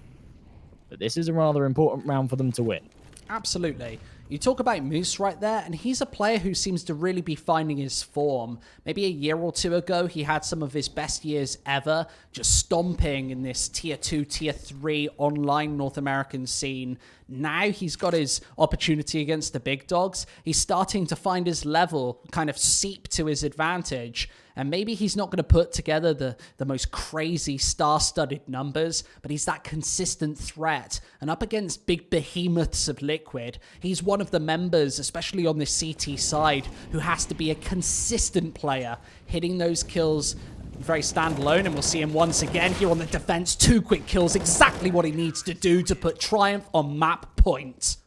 Speaker 2: But this is a rather important round for them to win.
Speaker 1: Absolutely. You talk about Moose right there, and he's a player who seems to really be finding his form. Maybe a year or 2 ago, he had some of his best years ever, just stomping in this tier 2, tier 3 online North American scene. Now he's got his opportunity against the big dogs. He's starting to find his level, kind of seep to his advantage. And maybe he's not going to put together the most crazy star-studded numbers, but he's that consistent threat. And up against big behemoths of Liquid, he's one of the members, especially on this CT side, who has to be a consistent player, hitting those kills very standalone. And we'll see him once again here on the defense. 2 quick kills, exactly what he needs to do to put Triumph on map point.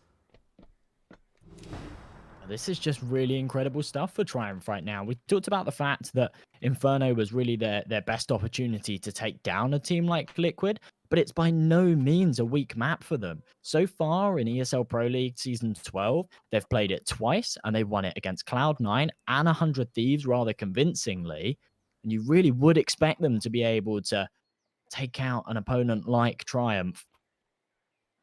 Speaker 2: This is just really incredible stuff for Triumph right now. We talked about the fact that Inferno was really their best opportunity to take down a team like Liquid, but it's by no means a weak map for them. So far in ESL Pro League Season 12, they've played it twice, and they've won it against Cloud9 and 100 Thieves rather convincingly. And you really would expect them to be able to take out an opponent like Triumph.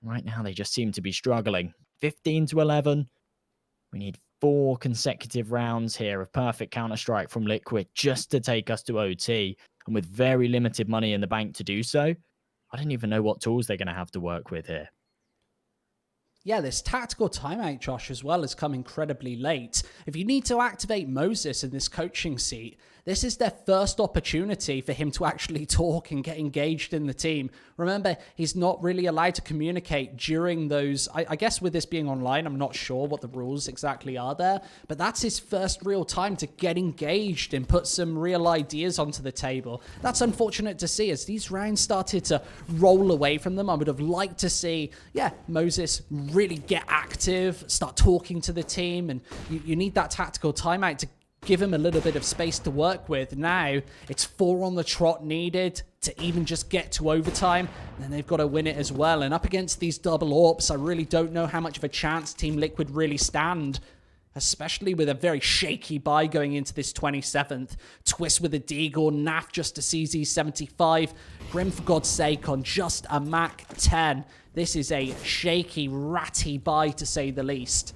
Speaker 2: Right now, they just seem to be struggling. 15-11. We need 4 consecutive rounds here of perfect Counter-Strike from Liquid just to take us to OT. And with very limited money in the bank to do so, I don't even know what tools they're going to have to work with here.
Speaker 1: Yeah, this tactical timeout, Josh, as well, has come incredibly late. If you need to activate Moses in this coaching seat, this is their first opportunity for him to actually talk and get engaged in the team. Remember, he's not really allowed to communicate during those, I guess with this being online, I'm not sure what the rules exactly are there, but that's his first real time to get engaged and put some real ideas onto the table. That's unfortunate to see as these rounds started to roll away from them. I would have liked to see, Moses really get active, start talking to the team, and you need that tactical timeout to give him a little bit of space to work with. Now, it's 4 on the trot needed to even just get to overtime, and then they've got to win it as well. And up against these double AWPs, I really don't know how much of a chance Team Liquid really stand, especially with a very shaky buy going into this 27th. Twist with a Deagle, Naf just a CZ75, Grim for God's sake on just a Mac 10. This is a shaky, ratty buy to say the least.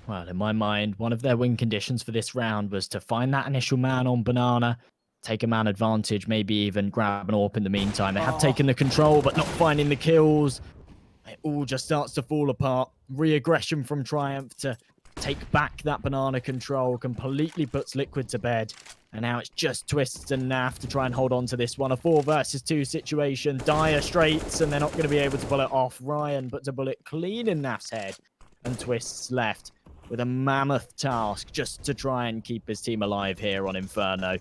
Speaker 2: Well, in my mind, one of their win conditions for this round was to find that initial man on Banana, take a man advantage, maybe even grab an AWP in the meantime. They have taken the control, but not finding the kills. It all just starts to fall apart. Re-aggression from Triumph to take back that Banana control completely puts Liquid to bed. And now it's just Twists and Naf to try and hold on to this one. A 4 versus 2 situation. Dire straits, and they're not going to be able to pull it off. Ryan puts a bullet clean in Naf's head, and Twists left with a mammoth task just to try and keep his team alive here on Inferno.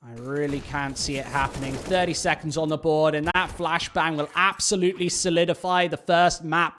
Speaker 1: I really can't see it happening. 30 seconds on the board, and that flashbang will absolutely solidify the first map